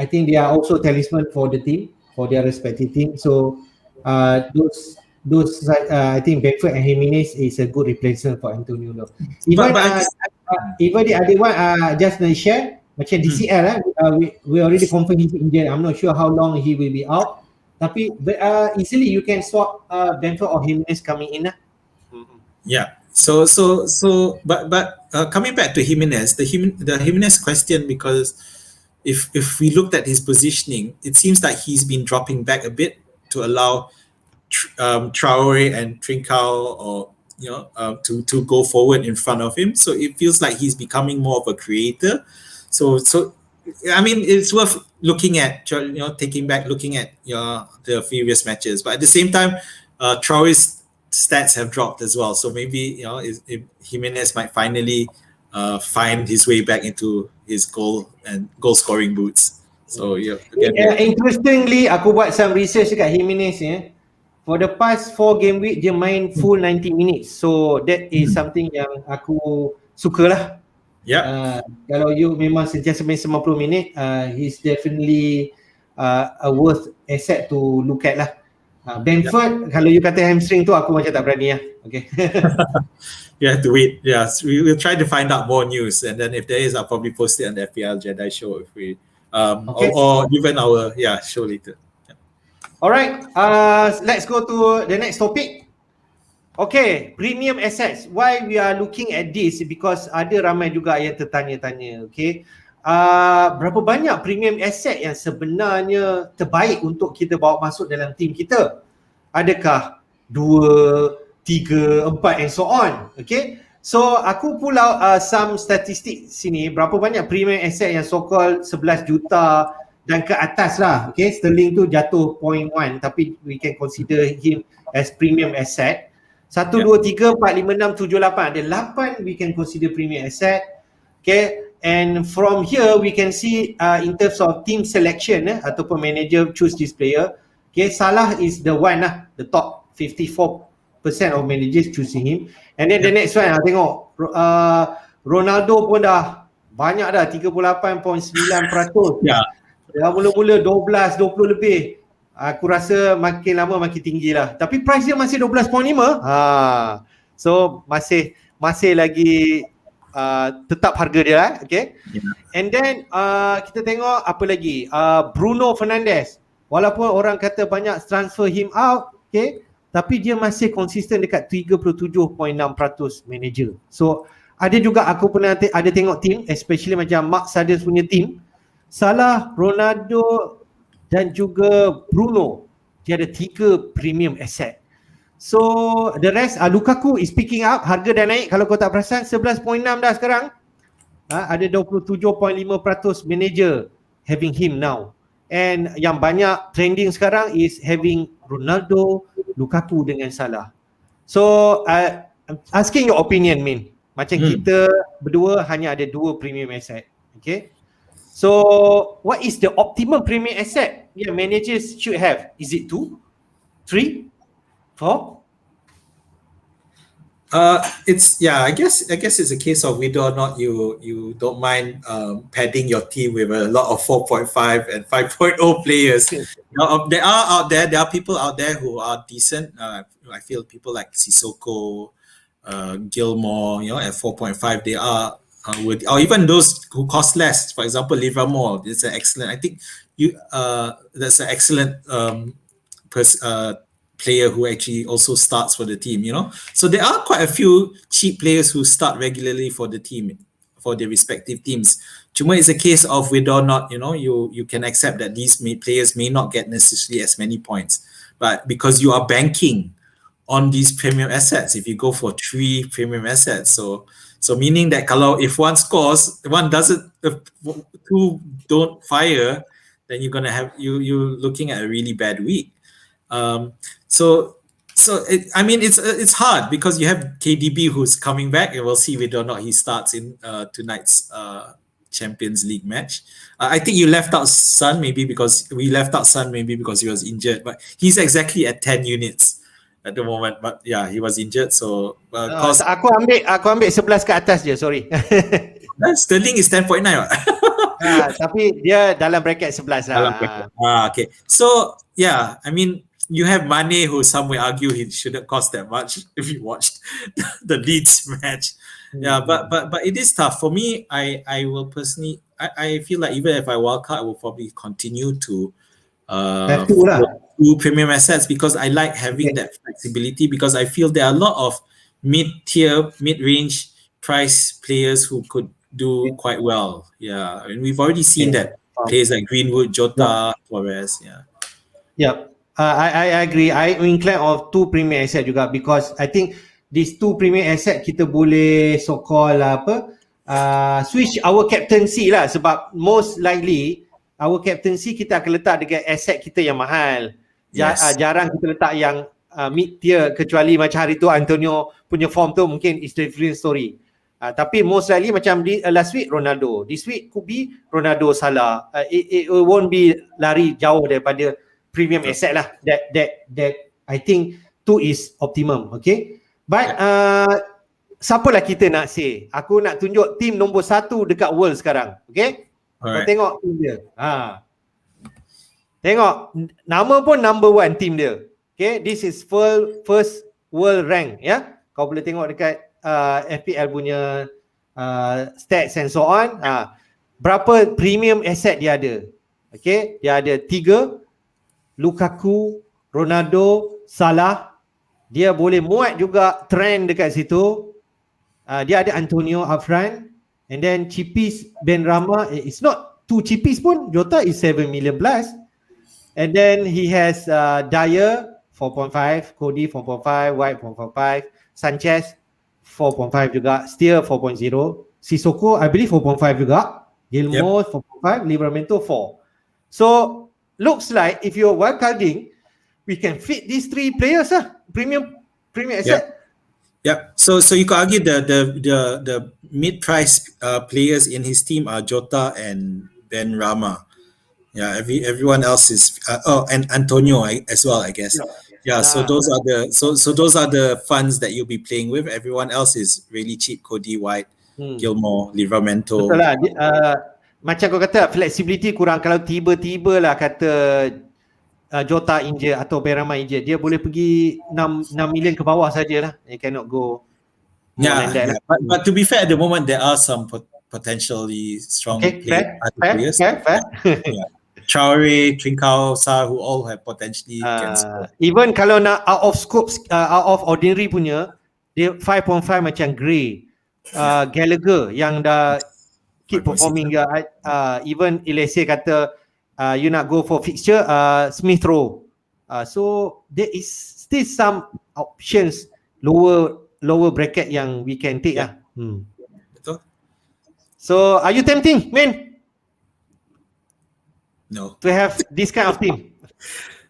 think they are also talisman for the team, for their respective team. So I think Bamford and Jimenez is a good replacement for Antonio Loh. Even even the other one just to share macam DCL we already confirmed he's injured. I'm not sure how long he will be out. Tapi easily you can swap Bamford or Jimenez coming in lah. Yeah. But coming back to Jimenez, the Jimenez question, because if we looked at his positioning, it seems like he's been dropping back a bit to allow Traore and Trincao or to go forward in front of him. So it feels like he's becoming more of a creator. So I mean, it's worth looking at, taking back, looking at the previous matches. But at the same time, Traore's stats have dropped as well. So maybe Jimenez might finally find his way back into his goal scoring boots. So interestingly, aku buat some research dekat Jimenez for the past 4 game week dia main full 90 minutes. So that is something yang aku sukalah. Kalau you memang sentiasa main 90 minit, he's definitely a worth asset to look at lah. Bamford, kalau you kata hamstring tu aku macam tak berani lah. Okay. You have to wait. Yes, we will try to find out more news, and then if there is, I'll probably post it on the FPL Jedi Show if we or even our show later. Alright, let's go to the next topic. Okay, premium assets. Why we are looking at this? Because ada ramai juga yang tertanya-tanya. Okay, berapa banyak premium asset yang sebenarnya terbaik untuk kita bawa masuk dalam team kita? Adakah 2, 3, 4 and so on? Okay, so aku pull out some statistik sini. Berapa banyak premium asset yang so called 11 juta dan ke atas lah. Okay, Sterling tu jatuh 0.1 tapi we can consider him as premium asset. 1, 2, 3, 4, 5, 6, 7, 8. Ada 8 we can consider premium asset. Okay, and from here we can see in terms of team selection ataupun manager choose this player. Okay, Salah is the one lah, the top 54% of managers choosing him. And then the next one tengok Ronaldo pun dah banyak dah, 38.9%. Dah mula-mula 12, 20 lebih. Aku rasa makin lama makin tinggi lah. Tapi price dia masih 12.5. So masih lagi tetap harga dia lah. Okay. And then kita tengok apa lagi. Bruno Fernandes. Walaupun orang kata banyak transfer him out, okay, tapi dia masih konsisten dekat 37.6% manager. So ada juga aku pernah ada tengok team, especially macam Mark Sarders punya team. Salah, Ronaldo dan juga Bruno, dia ada 3 premium asset. So the rest, Lukaku is picking up, harga dah naik. Kalau kau tak perasan 11.6 dah sekarang. Ada 27.5% manager having him now. And yang banyak trending sekarang is having Ronaldo, Lukaku dengan Salah. So I'm asking your opinion, Min. Macam kita berdua hanya ada 2 premium asset. Okay. So what is the optimum premium asset managers should have? Is it 2, 3, 4? I guess it's a case of whether or not you don't mind padding your team with a lot of 4.5 and 5.0 players. There are people out there who are decent. I feel people like Sissoko, Gilmore, at 4.5 they are or even those who cost less. For example, Livermore, it's an excellent. I think that's an excellent player who actually also starts for the team. So there are quite a few cheap players who start regularly for the team, for their respective teams. Cuma it's a case of whether or not you can accept that these players may not get necessarily as many points, but because you are banking on these premium assets, if you go for 3 premium assets, so meaning that kalau if one scores, one doesn't, if 2 don't fire, then you're gonna have you're looking at a really bad week. It's hard because you have KDB who's coming back, and we'll see whether or not he starts in tonight's Champions League match. I think you left out Son maybe because he was injured, but he's exactly at 10 units at the moment, but he was injured, so aku ambil 11 ke atas je, sorry. Sterling is 10.9. Tapi dia dalam bracket 11 lah. Okay. So I mean you have Mane, who some will argue he shouldn't cost that much if you watched the Leeds match. Yeah, but it is tough for me. I will personally, I feel like even if I wildcard, I will probably continue to Have to lah. do premium assets because I like having that flexibility, because I feel there are a lot of mid-tier, mid-range price players who could do quite well. Yeah, and we've already seen that players like Greenwood, Jota, Flores. Yeah. Yep. I agree. I incline of two premium asset juga, because I think these two premium asset kita boleh so-called switch our captaincy lah, sebab most likely our captaincy kita akan letak dekat asset kita yang mahal. Yes. Jarang kita letak yang mid tier, kecuali macam hari tu Antonio punya form tu mungkin is different story. Tapi most likely macam last week Ronaldo, this week could be Ronaldo, Salah. It won't be lari jauh daripada premium asset lah. That I think two is optimum. Okay, but siapalah kita nak say? Aku nak tunjuk team nombor 1 dekat world sekarang. Okay, kau tengok team dia. Tengok nama pun number 1 team dia. Okay, this is first world rank. Ya, kau boleh tengok dekat FPL punya stats and so on. Berapa premium asset dia ada? Okay, dia ada 3. Lukaku, Ronaldo, Salah. Dia boleh muat juga trend dekat situ. Dia ada Antonio up front, and then Chipis, Ben Rama. It's not too Chipis pun. Jota is 7 million plus. And then he has Dyer 4.5, Cody 4.5, White 4.5, Sanchez 4.5 juga, Steer 4.0, Sissoko I believe 4.5 juga, Gilmore 4.5, Livramento 4. So looks like if you're wildcarding, we can fit these 3 players premium asset. Yeah. So you could argue the mid-price players in his team are Jota and Ben Rama. Yeah, everyone else is and Antonio as well, I guess. Yeah. So those are the funds that you'll be playing with. Everyone else is really cheap. Cody, White, Gilmore, Livramento. Betul lah. Macam kau kata flexibility kurang. Kalau tiba-tiba lah kata Jota injured atau Ben Rama injured, dia boleh pergi 6 million ke bawah sajalah. You cannot go more than that. But to be fair, at the moment there are some potentially strong players. Fair. Yeah. Traore, Trincao, Sa, who all have potentially can score. Even kalau nak out of scope, out of ordinary punya, dia 5.5 macam Gray, Gallagher yang dah keep performing. Even Ilese kata you nak go for fixture, Smith Rowe. So there is still some options lower bracket yang we can take lah. Betul. So are you tempting, man? No. To have this kind of team?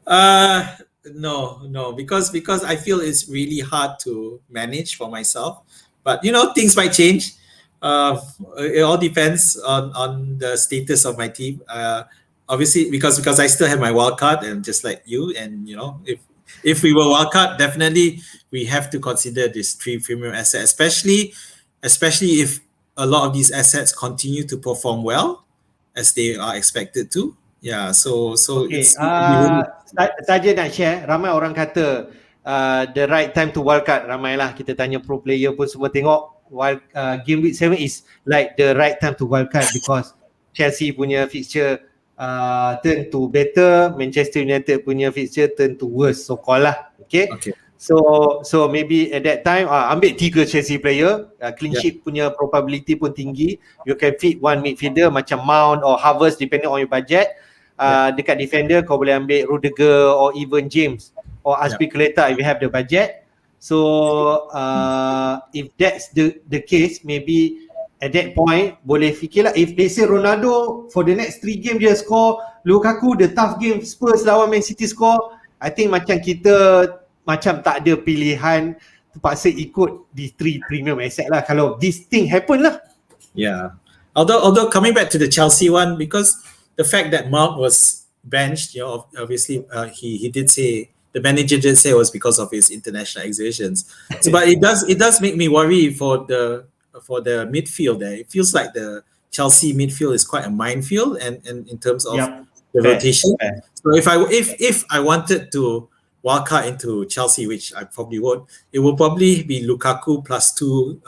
No, because I feel it's really hard to manage for myself. But things might change. It all depends on the status of my team. Obviously, because I still have my wild card, and just like you, and if we were wild card, definitely we have to consider this 3 premium asset, especially if a lot of these assets continue to perform well as they are expected to. Yeah, so okay. Saja nak share, ramai orang kata the right time to wildcard. Ramailah kita tanya pro player pun semua tengok Gameweek 7 is like the right time to wildcard, because Chelsea punya fixture turn to better, Manchester United punya fixture turn to worse, so call lah. Okay. So maybe at that time ambil 3 Chelsea player, clean sheet punya probability pun tinggi. You can fit 1 midfielder macam Mount or Havertz depending on your budget. Dekat defender kau boleh ambil Rudiger or even James or Azpilicueta if you have the budget. So if that's the case, maybe at that point boleh fikirlah, if they say Ronaldo for the next 3 game dia score, Lukaku the tough game Spurs lawan Man City score, I think macam kita macam tak ada pilihan, terpaksa ikut these 3 premium asset lah kalau this thing happen lah. Yeah. Although coming back to the Chelsea one, because the fact that Mount was benched, obviously he did say, the manager did say it was because of his international exhibitions. So, but it does make me worry for the midfield there. It feels like the Chelsea midfield is quite a minefield, and in terms of the rotation. So if I wanted to wildcard into Chelsea, which I probably won't, it will probably be Lukaku plus 2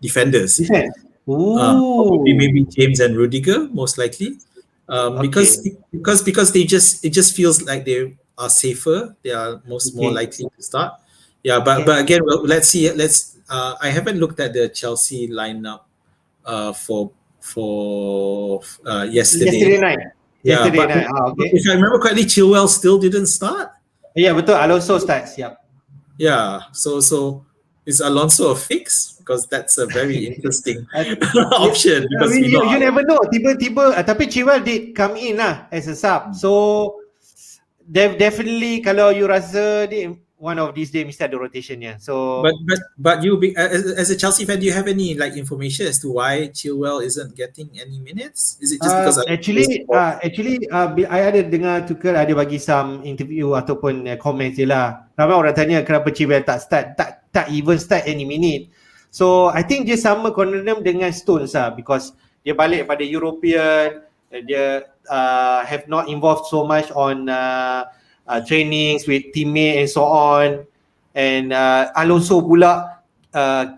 defenders. Defense. Probably maybe Ooh. James and Rudiger, most likely. Okay. Because it just feels like they are safer. They are more Okay. likely to start. Yeah, but Okay. again, well, let's see. I haven't looked at the Chelsea lineup for yesterday. Yesterday night. Yeah, Yesterday but night. Okay. if I remember correctly, Chilwell still didn't start. Yeah, betul. Alonso starts. Yep. Yeah, so is Alonso a fix? Because that's a very interesting You, option I because mean, we know. you never know. Tiba-tiba, tapi Chilwell did come in lah as a sub. So definitely kalau you rasa dia one of these days mesti ada rotation nya. So But as a Chelsea fan, do you have any like information as to why Chilwell isn't getting any minutes? Is it just because actually I ada dengar Tuchel ada bagi some interview ataupun comments je lah. Ramai orang tanya kenapa Chilwell tak start, tak even start any minute. So I think dia sama conundrum dengan Stones lah, because dia balik pada European, dia have not involved so much on trainings with teammate and so on, and Alonso pula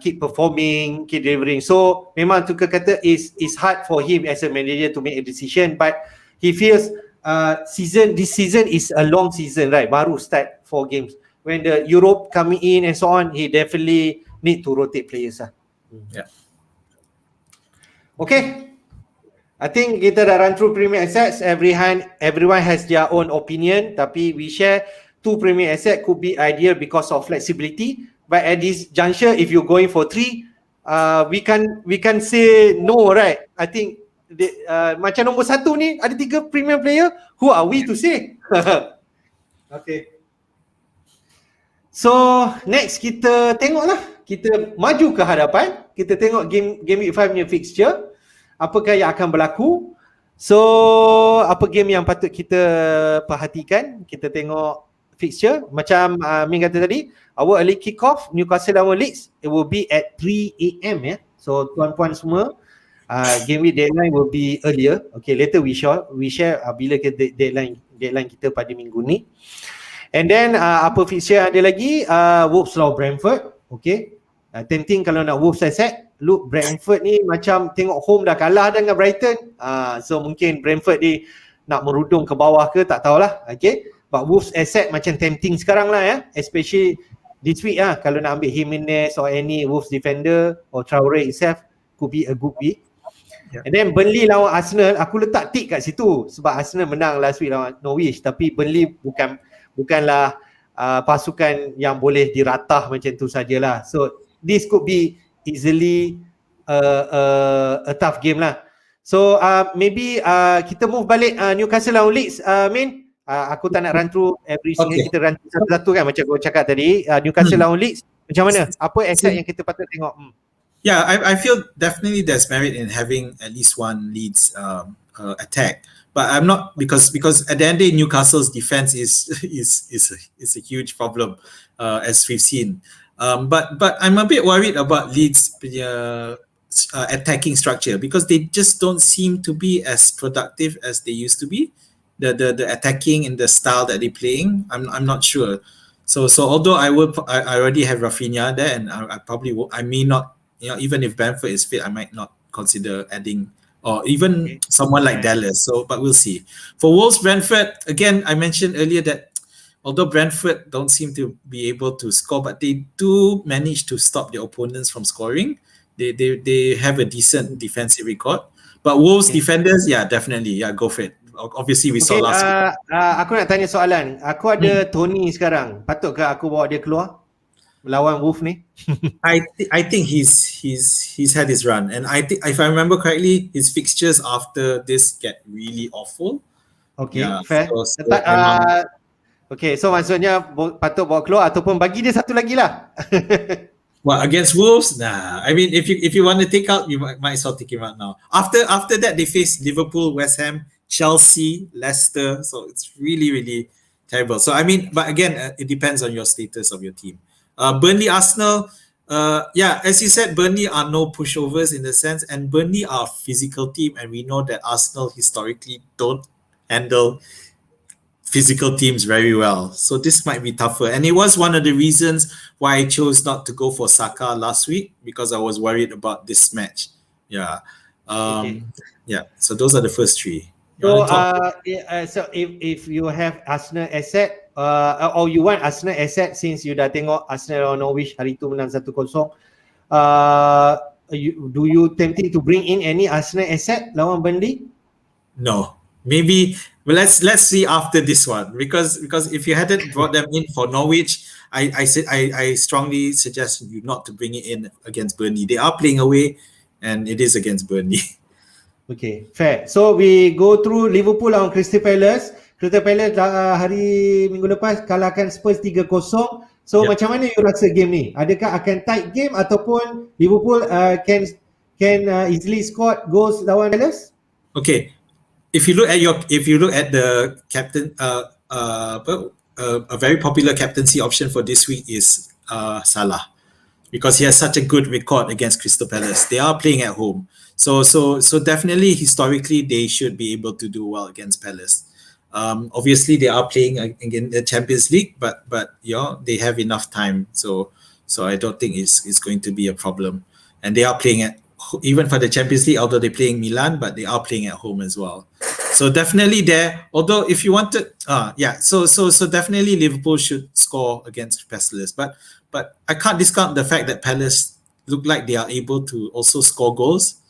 keep performing, keep delivering. So memang Tuchel kata is hard for him as a manager to make a decision, but he feels this season is a long season, right? Baru start 4 games. When the Europe coming in and so on, he definitely need to rotate players lah. Yeah. Okay, I think kita dah run through premier assets. Everyone has their own opinion, tapi we share 2 premier asset could be ideal because of flexibility. But at this juncture, if you're going for 3, we can say no, right? I think macam nombor 1 ni ada 3 premium player. Who are we to say? Okay. So next kita tengoklah, kita maju ke hadapan, kita tengok game week 5 punya fixture, apakah yang akan berlaku. So apa game yang patut kita perhatikan, kita tengok fixture macam Min kata tadi, our early kick off Newcastle lawan Leeds, it will be at 3 AM ya. So tuan-puan semua, game week deadline will be earlier. Okay, later we share bila ke deadline kita pada minggu ni. And then apa fixture ada lagi, Wolves lawan Brentford. Okay, tempting kalau nak Wolves asset. Look, Brentford ni macam tengok home dah kalah dengan Brighton, so mungkin Brentford ni nak merudung ke bawah ke, tak tahulah. Okay, but Wolves asset macam tempting sekarang lah ya, especially this week lah. Kalau nak ambil Jimenez or any Wolves defender or Traore itself, could be a good week. Yeah. And then Burnley lawan Arsenal, aku letak tick kat situ sebab Arsenal menang last week lawan Norwich, tapi Burnley bukanlah pasukan yang boleh diratah macam tu sajalah. So this could be easily a tough game lah. So maybe kita move balik Newcastle lawan Leeds. Min, aku tak nak run through every single, kita run satu-satu kan macam kau cakap tadi. Newcastle lawan Leeds, macam mana? Apa asset yang kita patut tengok? Yeah, I feel definitely there's merit in having at least one Leeds attack. But I'm not, because at the end of the day, Newcastle's defense is a huge problem, as we've seen. But I'm a bit worried about Leeds' attacking structure, because they just don't seem to be as productive as they used to be. The attacking and the style that they're playing, I'm not sure. So although I already have Rafinha there, and I may not, even if Bamford is fit, I might not consider adding, or even someone like Dallas. So, but we'll see. For Wolves, Brentford, again, I mentioned earlier that although Brentford don't seem to be able to score, but they do manage to stop their opponents from scoring. They have a decent defensive record. But Wolves defenders, yeah, definitely, yeah, go for it. Obviously, we saw last week. Aku nak tanya soalan. Aku ada Tony sekarang. Patutkah aku bawa dia keluar lawan Wolves ni? I think he's had his run, and I think if I remember correctly, his fixtures after this get really awful. Okay, yeah, fair. Okay, so maksudnya patut bawa keluar ataupun bagi dia satu lagi lah. Well, against Wolves, nah. I mean, if you want to take out, you might as well take him out now. After that, they face Liverpool, West Ham, Chelsea, Leicester. So it's really, really terrible. So I mean, but again, it depends on your status of your team. Burnley, Arsenal. Yeah, as you said, Burnley are no pushovers in the sense, and Burnley are a physical team, and we know that Arsenal historically don't handle physical teams very well. So this might be tougher. And it was one of the reasons why I chose not to go for Saka last week, because I was worried about this match. Yeah. Okay. Yeah. So those are the first three. You So, want to talk? so if you have Arsenal asset, or you want Arsenal asset, since you dah tengok Arsenal lawan Norwich hari tu menang 1-0, do you tempting to bring in any Arsenal asset lawan Burnley? No. Maybe well, let's see after this one, because if you hadn't brought them in for Norwich, I strongly suggest you not to bring it in against Burnley. They are playing away, and it is against Burnley. Okay, fair. So we go through Liverpool lawan Crystal Palace. Crystal Palace hari minggu lepas kalahkan Spurs 3-0. So Yep. macam mana you rasa game ni? Adakah akan tight game ataupun Liverpool can easily score goals lawan Palace? Okay, if you look at the captain, a very popular captaincy option for this week is Salah, because he has such a good record against Crystal Palace. They are playing at home, so definitely historically they should be able to do well against Palace. Obviously they are playing again the Champions League, but they have enough time, so I don't think it's going to be a problem. And they are playing at, even for the Champions League, although they're playing Milan, but they are playing at home as well. So definitely there. Although if you wanted, so definitely Liverpool should score against Palace. But I can't discount the fact that Palace look like they are able to also score goals.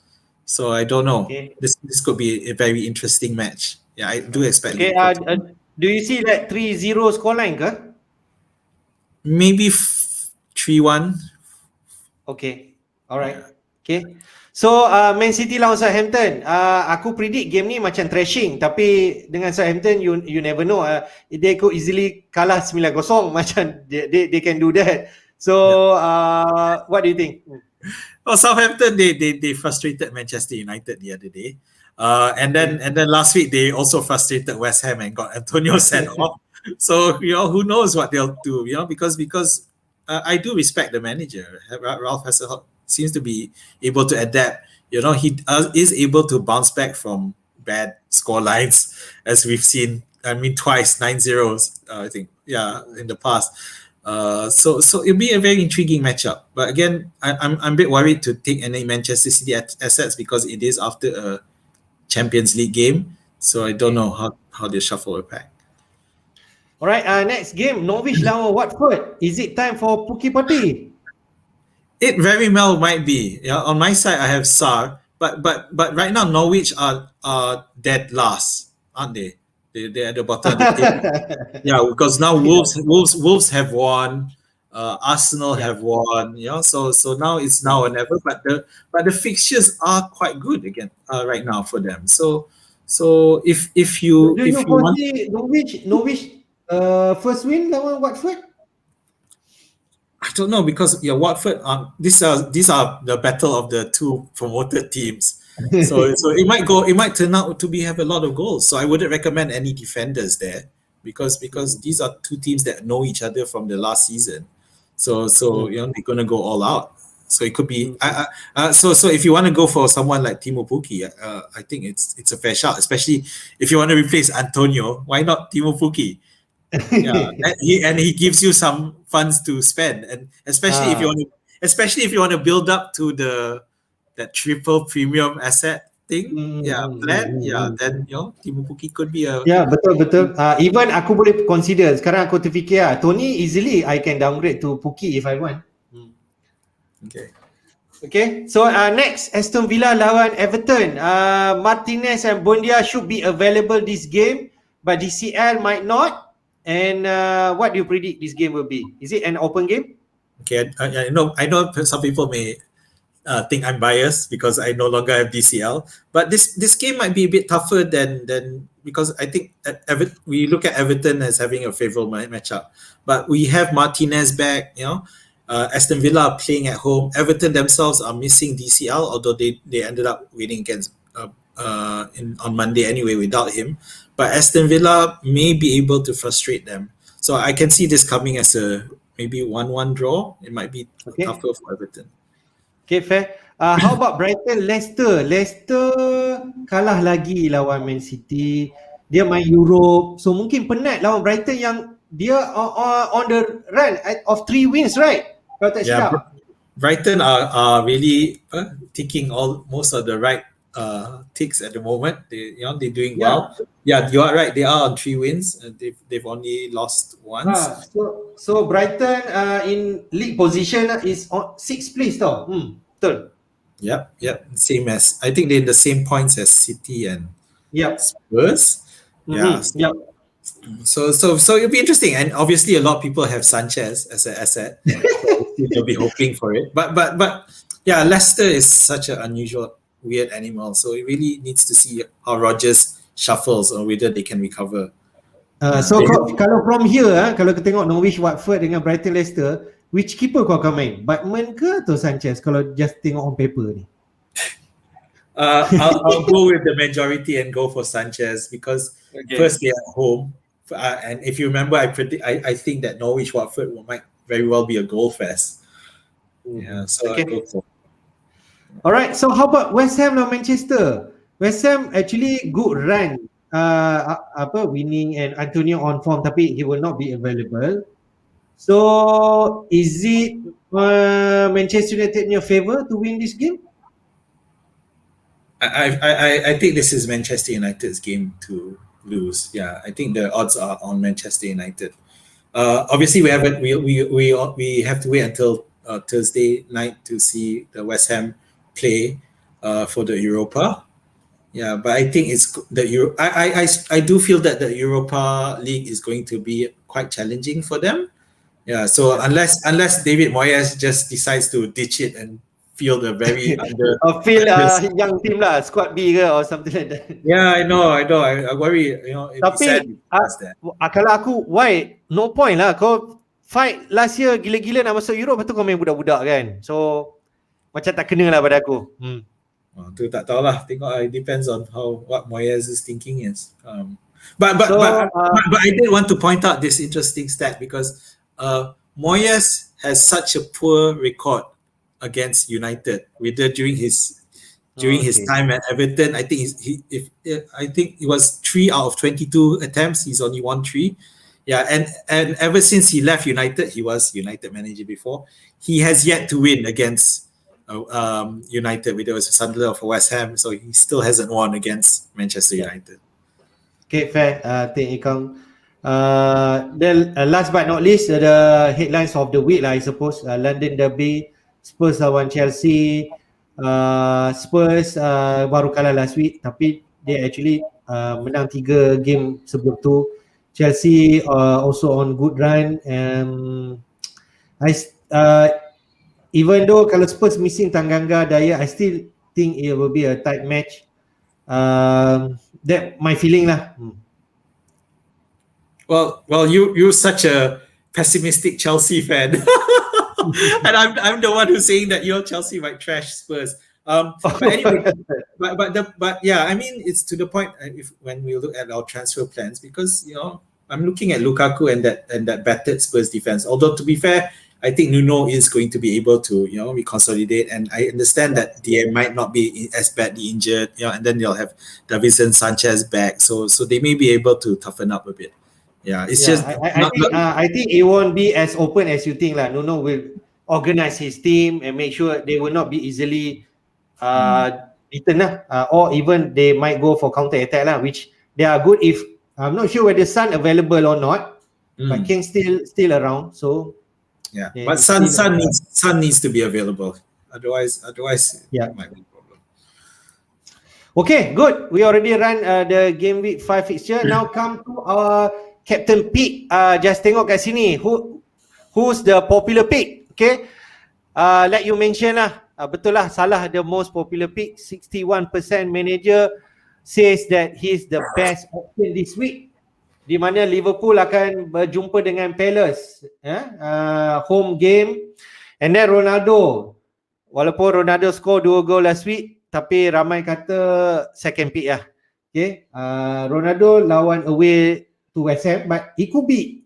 So I don't know. Okay. This could be a very interesting match. Yeah, I do expect. Okay, Liverpool to do you see that 3-0 scoreline ke? maybe 3-1. Okay. Alright. Yeah. Okay. So Man City lawan Southampton. Aku predict game ni macam thrashing, tapi dengan Southampton you never know. They could easily kalah 9-0 macam they can do that. So what do you think? Well, Southampton they frustrated Manchester United the other day, and then last week they also frustrated West Ham and got Antonio sent off. So who knows what they'll do? Because I do respect the manager. Ralph Hasselhoff seems to be able to adapt. He is able to bounce back from bad score lines, as we've seen. I mean, twice 9-0, I think. Yeah, in the past. So it'll be a very intriguing matchup. But again, I'm a bit worried to take any Manchester City assets, because it is after a Champions League game. So I don't know how they shuffle the pack. Alright, next game, Norwich lawan Watford. Is it time for Puki Poti? It very well might be. Yeah, on my side I have Sar, but right now Norwich are dead last, aren't they? They're at the bottom of the table. Yeah, because now Wolves have won, Arsenal have won. So now it's now or never. But the fixtures are quite good again right now for them. So if you want, foresee Norwich first win lawan Watford? I don't know, because Watford these are the battle of the two promoted teams. So it might turn out to have a lot of goals. So I wouldn't recommend any defenders there, because these are two teams that know each other from the last season. So they're gonna go all out. So it could be so if you want to go for someone like Timo Pukki, I think it's a fair shout, especially if you want to replace Antonio. Why not Timo Pukki? Yeah, and he gives you some funds to spend, and especially if you want to build up to that triple premium asset thing, then Timo Pukki could be a betul. Even aku boleh consider. Sekarang aku terfikir Tony easily I can downgrade to Pukki if I want. Okay, so next Aston Villa lawan Everton. Martinez and Buendia should be available this game, but DCL might not. And what do you predict this game will be? Is it an open game? Okay, I know some people may think I'm biased because I no longer have DCL, but this game might be a bit tougher than because I think we look at Everton as having a favorable matchup, but we have Martinez back. Aston Villa are playing at home. Everton themselves are missing DCL, although they ended up winning against on Monday anyway without him. But Aston Villa may be able to frustrate them. So I can see this coming as a maybe 1-1 draw. It might be tougher for Everton. Okay, fair. How about Brighton, Leicester? Leicester kalah lagi lawan Man City. dia main Europe, so mungkin penat lawan Brighton yang dia on the run of 3 wins, right? Kalau tak silap. Brighton are really ticking most of the right ticks at the moment. They're doing well. Yeah, you are right. They are on 3 wins. They've only lost once. So Brighton in league position is on 6th place tau. Betul. Yep. Same as, I think they're in the same points as City and Spurs. Yeah. Yep. So it'll be interesting, and obviously a lot of people have Sanchez as an asset. So they'll be hoping for it. But yeah, Leicester is such an unusual, weird animal. So it really needs to see how Rodgers shuffles or whether they can recover. So kalau from here, kalau kita tengok Norwich, Watford dengan Brighton, Leicester, which keeper kau akan main? Batman ke atau Sanchez kalau just tengok on paper ni? I'll go with the majority and go for Sanchez because first they're at home. And if you remember, I think that Norwich Watford might very well be a goal fest. Yeah, so I go for. Alright, so how about West Ham lawan Manchester? West Ham actually good run, winning, and Antonio on form, tapi he will not be available. So is it Manchester United in your favor to win this game? I think this is Manchester United's game to lose. Yeah, I think the odds are on Manchester United. Obviously, we have to wait until Thursday night to see the West Ham play for the Europa. Yeah, but I think it's I do feel that the Europa League is going to be quite challenging for them. Yeah, so unless David Moyes just decides to ditch it and field a very young team lah, squad B ke or something like that. Yeah, I know. I worry, if tapi kalau aku, why? No point lah. Kau fight last year gila-gila nak masuk Europe, lepas tu kau main budak-budak kan. So macam tak kena lah pada aku. Tu tak tahulah. Tengok, it depends on what Moyes' thinking is. But I did want to point out this interesting stat because Moyes has such a poor record against United during his time at Everton. I think I think it was 3 out of 22 attempts. He's only won 3. Yeah, and ever since he left United, he was United manager before. He has yet to win against United. Whether it was Sunderland or for West Ham, so he still hasn't won against Manchester United. Okay, fair. Thank you. Then last but not least, the headlines of the week lah, I suppose. London Derby, Spurs lawan Chelsea. Spurs baru kalah last week, tapi they actually menang 3 game sebelum tu. Chelsea also on good run, and even though kalau Spurs missing Tanganga Daya, I still think it will be a tight match. That my feeling lah. Well, you're such a pessimistic Chelsea fan, and I'm the one who's saying that your Chelsea might trash Spurs. But anyway, but yeah, I mean, it's to the point when we look at our transfer plans, because I'm looking at Lukaku and that battered Spurs defense. Although to be fair, I think Nuno is going to be able to reconsolidate, and I understand that they might not be as badly injured, and then they'll have Davinson Sanchez back, so they may be able to toughen up a bit. Yeah, it's just I think it won't be as open as you think lah. Nuno will organize his team and make sure they will not be easily beaten lah, or even they might go for counter attack lah, which they are good if I'm not sure whether Son available or not, but King still around, so yeah. But Son needs to be available. Otherwise, it might be a problem. Okay, good. We already ran the game week 5 fixture. Now come to our captain pick. Just tengok kat sini. Who's the popular pick? Okay. Like you mention lah. Betul lah, Salah the most popular pick. 61% manager says that he's the best option this week, di mana Liverpool akan berjumpa dengan Palace, home game. And then Ronaldo, walaupun Ronaldo score 2 gol last week, tapi ramai kata second pick lah. Okay, Ronaldo lawan away to West Ham, but it could be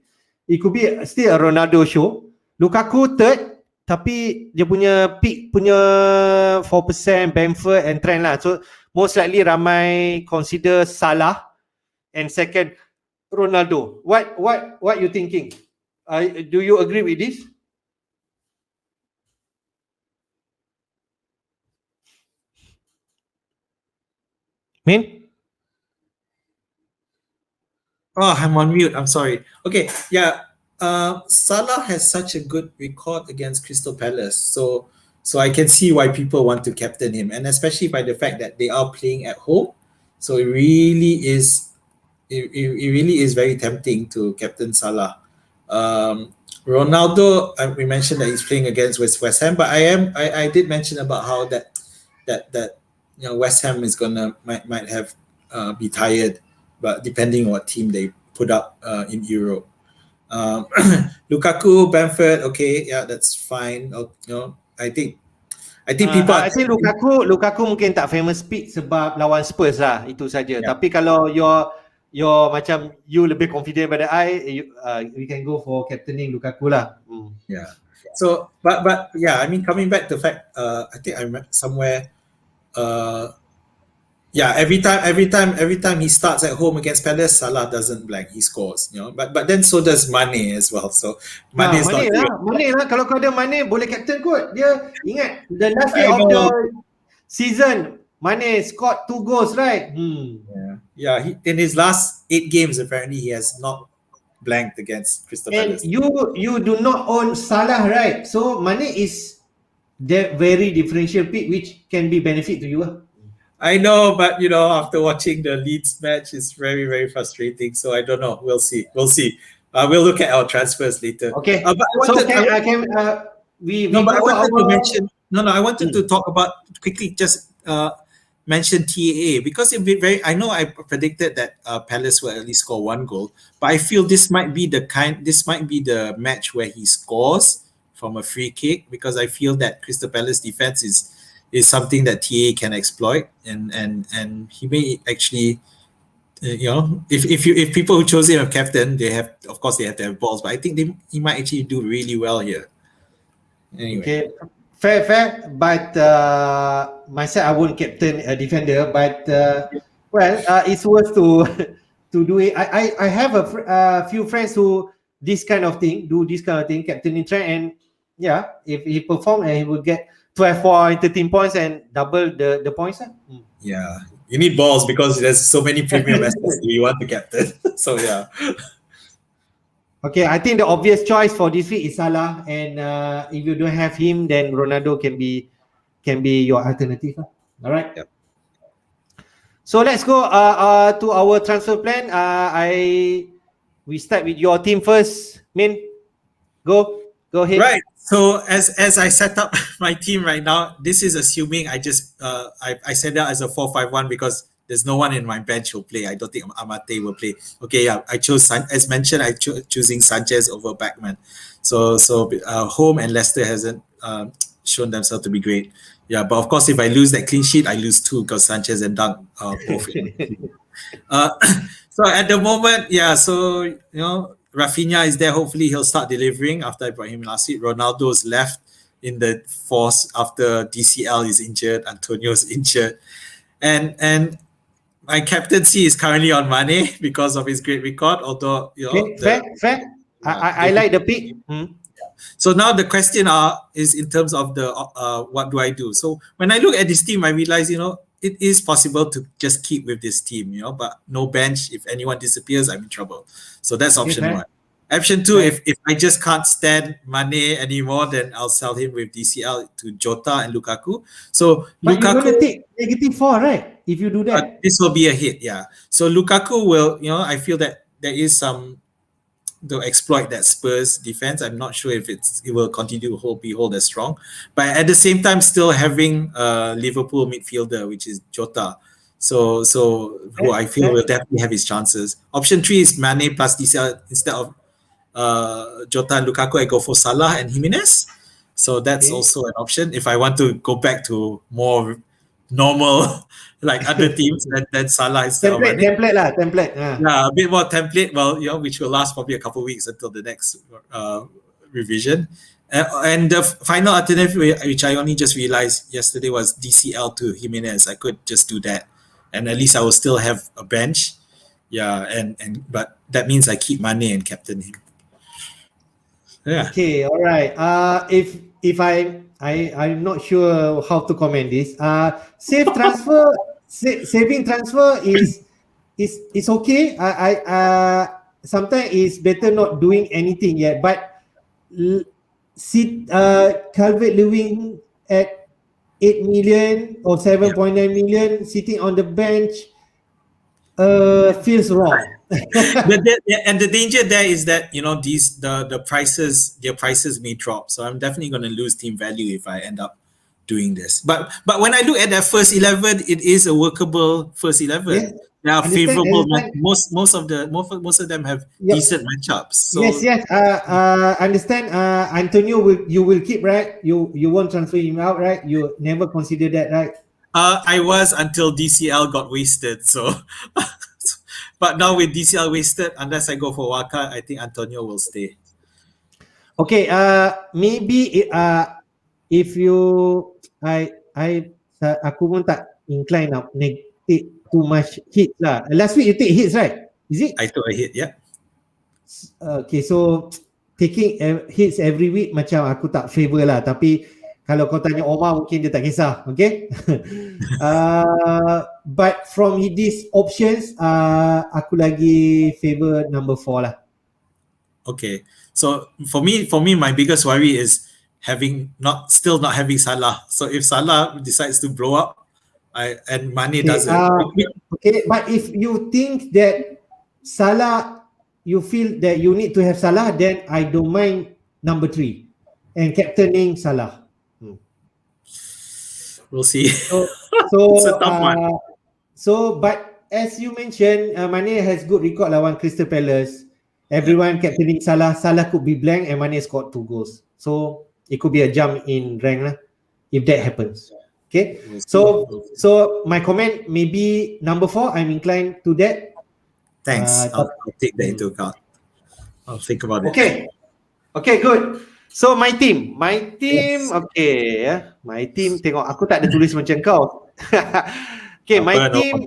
still a Ronaldo show. Lukaku third, tapi dia punya pick punya 4%, Bamford and Trent lah. So most likely ramai consider Salah. and second Ronaldo. What you thinking? Do you agree with this? Min? Oh, I'm on mute. I'm sorry. Okay, yeah. Salah has such a good record against Crystal Palace, so I can see why people want to captain him, and especially by the fact that they are playing at home. So it really is, it really is very tempting to captain Salah. Ronaldo, we mentioned that he's playing against West Ham, but I did mention about how that West Ham is might have be tired, but depending on what team they put up in Europe. Lukaku, Bamford, okay, yeah, that's fine. I think people. I think Lukaku mungkin tak famous pick sebab lawan Spurs lah, itu saja. Yeah. Tapi kalau you're macam you lebih confident pada we can go for captaining Lukaku lah. Yeah. So, but yeah, I mean, coming back to the fact, I think I read somewhere. Yeah, every time he starts at home against Palace, Salah doesn't blank, he scores, But then so does Mane as well. So Mane is not good. Mane lah, kalau kau ada Mane boleh captain kot. Dia ingat the last day of the season, Mane scored 2 goals, right? Yeah. In his last 8 games, apparently he has not blanked against Crystal Palace. And you do not own Salah, right? So Mane is the very differential pick, which can be benefit to you. I know, but after watching the Leeds match, it's very, very frustrating. So I don't know. We'll see. We'll look at our transfers later. Okay. But I wanted to talk about quickly. Just mention TAA because I know I predicted that Palace will at least score 1 goal, but I feel this might be the match where he scores from a free kick, because I feel that Crystal Palace defense is something that TA can exploit, and he may actually, if people who chose him as captain, they have to have balls, but I think he might actually do really well here. Anyway. Okay, fair, but myself I won't captain a defender, but it's worth to do it. I have a few friends who do this kind of thing, captaining Trent, and yeah, if he perform, and he will get 12 points, 13 points, and double the points. Yeah, you need balls because there's so many premium assets you want to captain. So yeah. Okay, I think the obvious choice for this week is Salah, and if you don't have him, then Ronaldo can be your alternative. All right. Yep. So let's go to our transfer plan. We start with your team first. Min, go ahead. Right. So as I set up my team right now, this is assuming I just I set out as a 4-5-1 because there's no one in my bench who'll play. I don't think Amate will play. Okay, yeah, I chose as mentioned. Choosing Sanchez over Backman. So home and Leicester hasn't shown themselves to be great. Yeah, but of course, if I lose that clean sheet, I lose 2 because Sanchez and Dunk are both. So at the moment, yeah. So Rafinha is there. Hopefully, he'll start delivering after I brought him last week. Ronaldo's left in the force after DCL is injured. Antonio's injured, and my captaincy is currently on Mane because of his great record. Although fair. I like the pick. So now the question is in terms of the what do I do? So when I look at this team, I realize it is possible to just keep with this team, but no bench. If anyone disappears, I'm in trouble. So that's option 1. Option 2, if I just can't stand Mane anymore, then I'll sell him with DCL to Jota and Lukaku. So but Lukaku, you're gonna take -4, right? If you do that, this will be a hit. Yeah. So Lukaku will, I feel that there is some to exploit that Spurs defense. I'm not sure if it will continue to hold as strong, but at the same time, still having Liverpool midfielder, which is Jota. So who I feel will definitely have his chances. Option 3 is Mane plus DCL instead of Jota and Lukaku. I go for Salah and Jimenez. So that's also an option if I want to go back to more normal like other teams than Salah instead of Mane. Template. Yeah, a bit more template. Well, which will last probably a couple of weeks until the next revision. And the final alternative, which I only just realized yesterday, was DCL to Jimenez. I could just do that, and at least I will still have a bench. Yeah, and but that means I keep Mane and captain him. Yeah. Okay, all right. If I'm not sure how to comment this. Saving transfer is okay. I sometimes it's better not doing anything yet. But Calvert-Lewin at 8 million or 7.9 million sitting on the bench feels wrong. And the danger there is that the prices, their prices may drop. So I'm definitely going to lose team value if I end up doing this. But when I look at that first 11, it is a workable first 11. Yes. They are favorable. Understand. Most of them have decent matchups. So Yes. Understand. Antonio, you will keep, right? You won't transfer him out, right? You never consider that, right? I was until DCL got wasted. So, but now with DCL wasted, unless I go for Waka, I think Antonio will stay. Okay. Maybe if you aku pun tak incline nak take too much hits lah. Last week you take hits, right? Is it? I took a hit, yeah. Okay, so taking hits every week macam aku tak favor lah. Tapi kalau kau tanya Omar mungkin dia tak kisah. Okay. But from these options, aku lagi favor number 4 lah. Okay. So for me, my biggest worry is still not having Salah. So if Salah decides to blow up, and Mane doesn't. Okay, but if you think that Salah, you feel that you need to have Salah, then I don't mind number 3 and captaining Salah. We'll see. So it's a tough one. But as you mentioned, Mane has good record lawan Crystal Palace. Everyone captaining Salah. Salah could be blank and Mane scored 2 goals. So it could be a jump in rank lah, if that happens. Okay. So my comment maybe number 4. I'm inclined to that. Thanks. I'll take that into account. I'll think about it. Okay, good. So my team, yes. Okay, my team tengok aku tak ada tulis macam kau. Okay, my team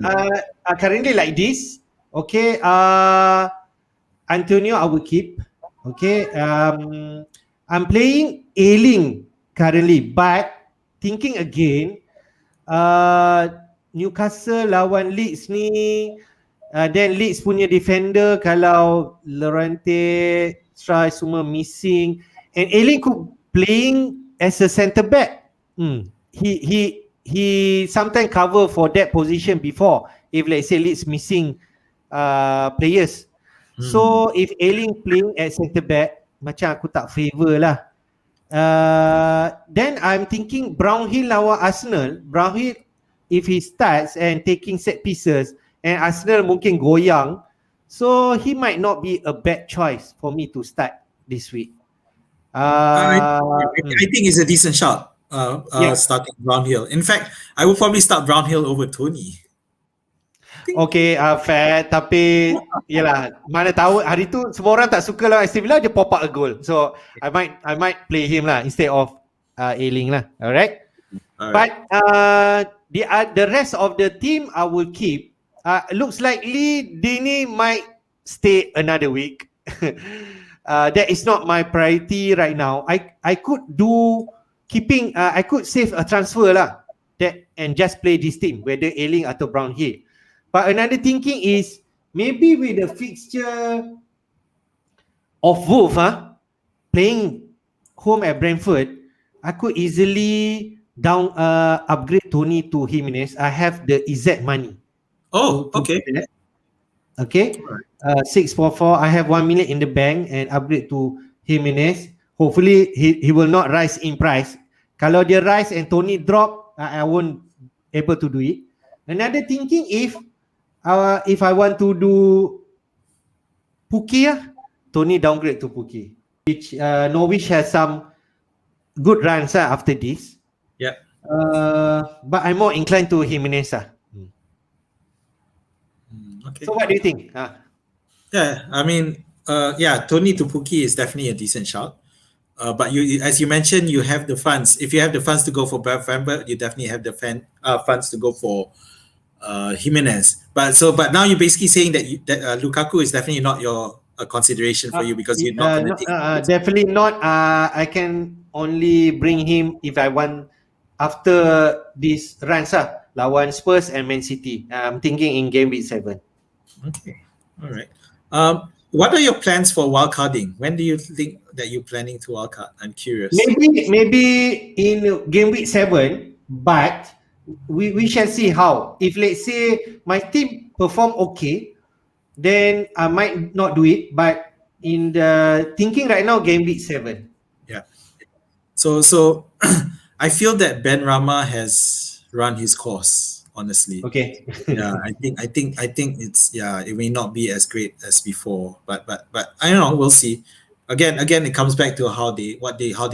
currently like this. Okay, Antonio I will keep. Okay, I'm playing Ayling currently, but thinking again, Newcastle lawan Leeds ni, then Leeds punya defender kalau Llorente, Try semua missing. And Ayling could playing as a centre back. He sometimes cover for that position before. If let's say Leeds missing players. So if Ayling playing as centre back, macam aku tak favor lah. Then I'm thinking Brownhill lawan Arsenal. Brownhill, if he starts and taking set pieces, and Arsenal mungkin goyang, so he might not be a bad choice for me to start this week. I think it's a decent shot starting Brownhill. In fact, I would probably start Brownhill over Tony. Okay, fair. Tapi yalah, mana tahu hari tu semua orang tak suka lah Aston Villa, dia pop up a goal. So I might play him lah instead of Ayling lah. Alright. But the rest of the team I will keep. Looks likely Dini might stay another week. That is not my priority right now. I could do keeping. I could save a transfer lah. That and just play this team, whether Ayling atau Brownhill. But another thinking is maybe with the fixture of Wolf, playing home at Brentford, I could easily upgrade Tony to Jimenez. I have the EZ money. Oh, okay. Okay. 644. I have 1 million in the bank and upgrade to Jimenez. Hopefully he will not rise in price. Kalau dia rise and Tony drop, I won't able to do it. Another thinking, if I want to do Pukki, Tony downgrade to Pukki, which Norwich has some good runs after this. Yeah. But I'm more inclined to Jimenez. Okay. So what do you think? Yeah, I mean, Tony to Pukki is definitely a decent shout. But as you mentioned, you have the funds. If you have the funds to go for Bamford, you definitely have the funds to go for Jimenez. But now you're basically saying that Lukaku is definitely not your consideration for you because you're not going to take. Definitely not. I can only bring him if I want after this runs lawan Spurs and Man City. I'm thinking in game week 7. Okay, all right. What are your plans for wildcarding? When do you think that you're planning to wildcard? I'm curious. Maybe in game week 7, but we shall see how. If let's say my team perform okay, then I might not do it. But in the thinking right now, game week 7. Yeah. So I feel that Ben Rama has run his course, honestly. Okay. Yeah, I think it's, yeah, it may not be as great as before, but I don't know, we'll see. Again, it comes back to how they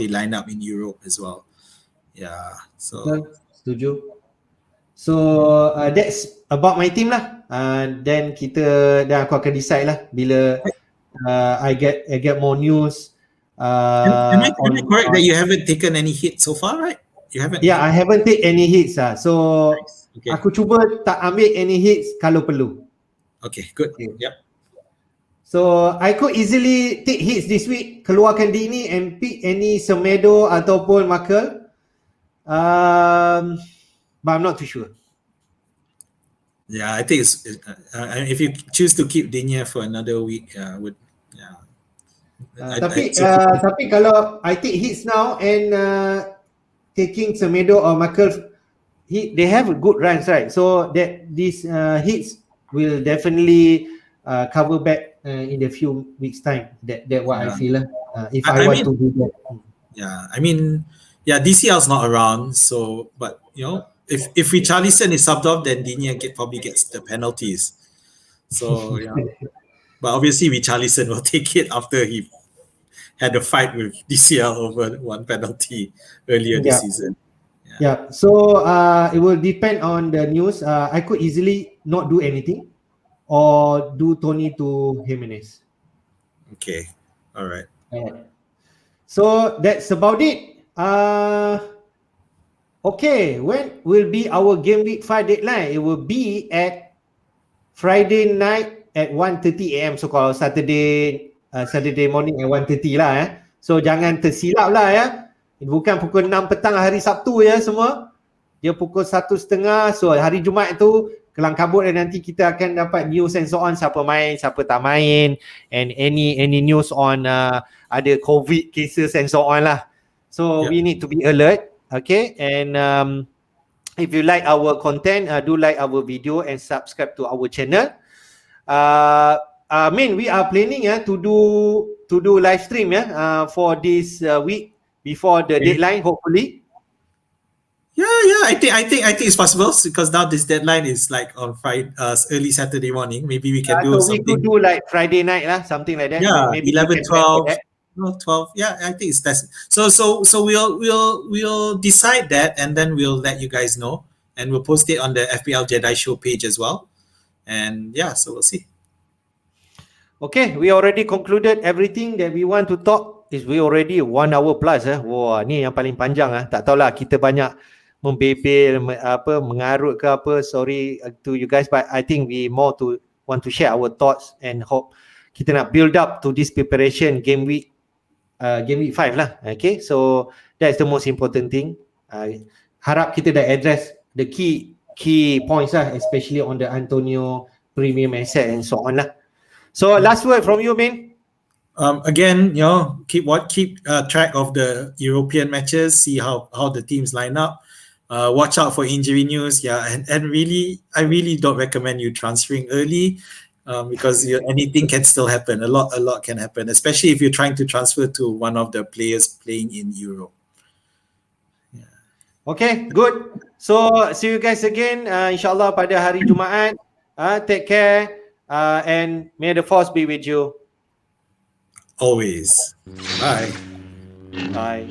line up in Europe as well. Yeah. So Setuju. So that's about my team lah. Then aku akan decide lah bila I get more news. am I correct that you haven't taken any hit so far, right? You haven't. Yeah, I haven't take any hits So Nice. Okay. aku cuba tak ambil any hits kalau perlu. Okay, good. Okay. Yep. So I could easily take hits this week, keluarkan Dini and pick any Semedo ataupun Markel. But I'm not too sure. Yeah, I think it's if you choose to keep Dinya for another week, Tapi kalau I take hits now and taking Semedo or Markel, they have good runs, right? So that these hits will definitely cover back in a few weeks time. That what I feel lah. If I want to do that. Yeah, I mean, DCL's not around, so but you know, if Richarlison is subbed off, then Dinya probably gets the penalties. So yeah, but obviously Richarlison will take it after he had a fight with DCL over one penalty earlier this season. Yeah. So it will depend on the news. I could easily not do anything or do Tony to Jimenez. Okay. All right. So that's about it. Okay, when will be our game week 5 deadline? It will be at Friday night at 1:30 AM. So kalau Saturday morning at 1:30 lah So jangan tersilap lah Bukan pukul 6 petang hari Sabtu semua. Dia pukul 1:30. So hari Jumaat tu kelang kabut dan nanti kita akan dapat news and so on, siapa main, siapa tak main, and any news on ada COVID cases and so on lah. So we need to be alert. Okay, and if you like our content, do like our video and subscribe to our channel. We are planning to do live stream for this week before the deadline, hopefully. Yeah. I think it's possible because now this deadline is like on Friday, early Saturday morning. Maybe we can do something. We could do like Friday night something like that. Yeah, maybe 11, 12. No, 12. Yeah, I think it's that. So we'll decide that and then we'll let you guys know and we'll post it on the FPL Jedi Show page as well. And yeah, so we'll see. Okay, we already concluded everything that we want to talk. We already 1 hour plus. Wah, ni yang paling panjang. Tak tahulah kita banyak membebel mengarut ke apa. Sorry to you guys, but I think we more to want to share our thoughts and hope kita nak build up to this preparation game week 5 lah. Okay, so that's the most important thing. Harap kita dah address the key points lah, especially on the Antonio premium asset and so on lah. So last word from you, Min. Again, keep track of the European matches, see how the teams line up. Watch out for injury news, and really, I really don't recommend you transferring early because anything can still happen. A lot can happen, especially if you're trying to transfer to one of the players playing in Europe. Okay, good. So see you guys again, insyaAllah pada hari Jumaat. Take care, and may the force be with you. Always. Bye. Bye.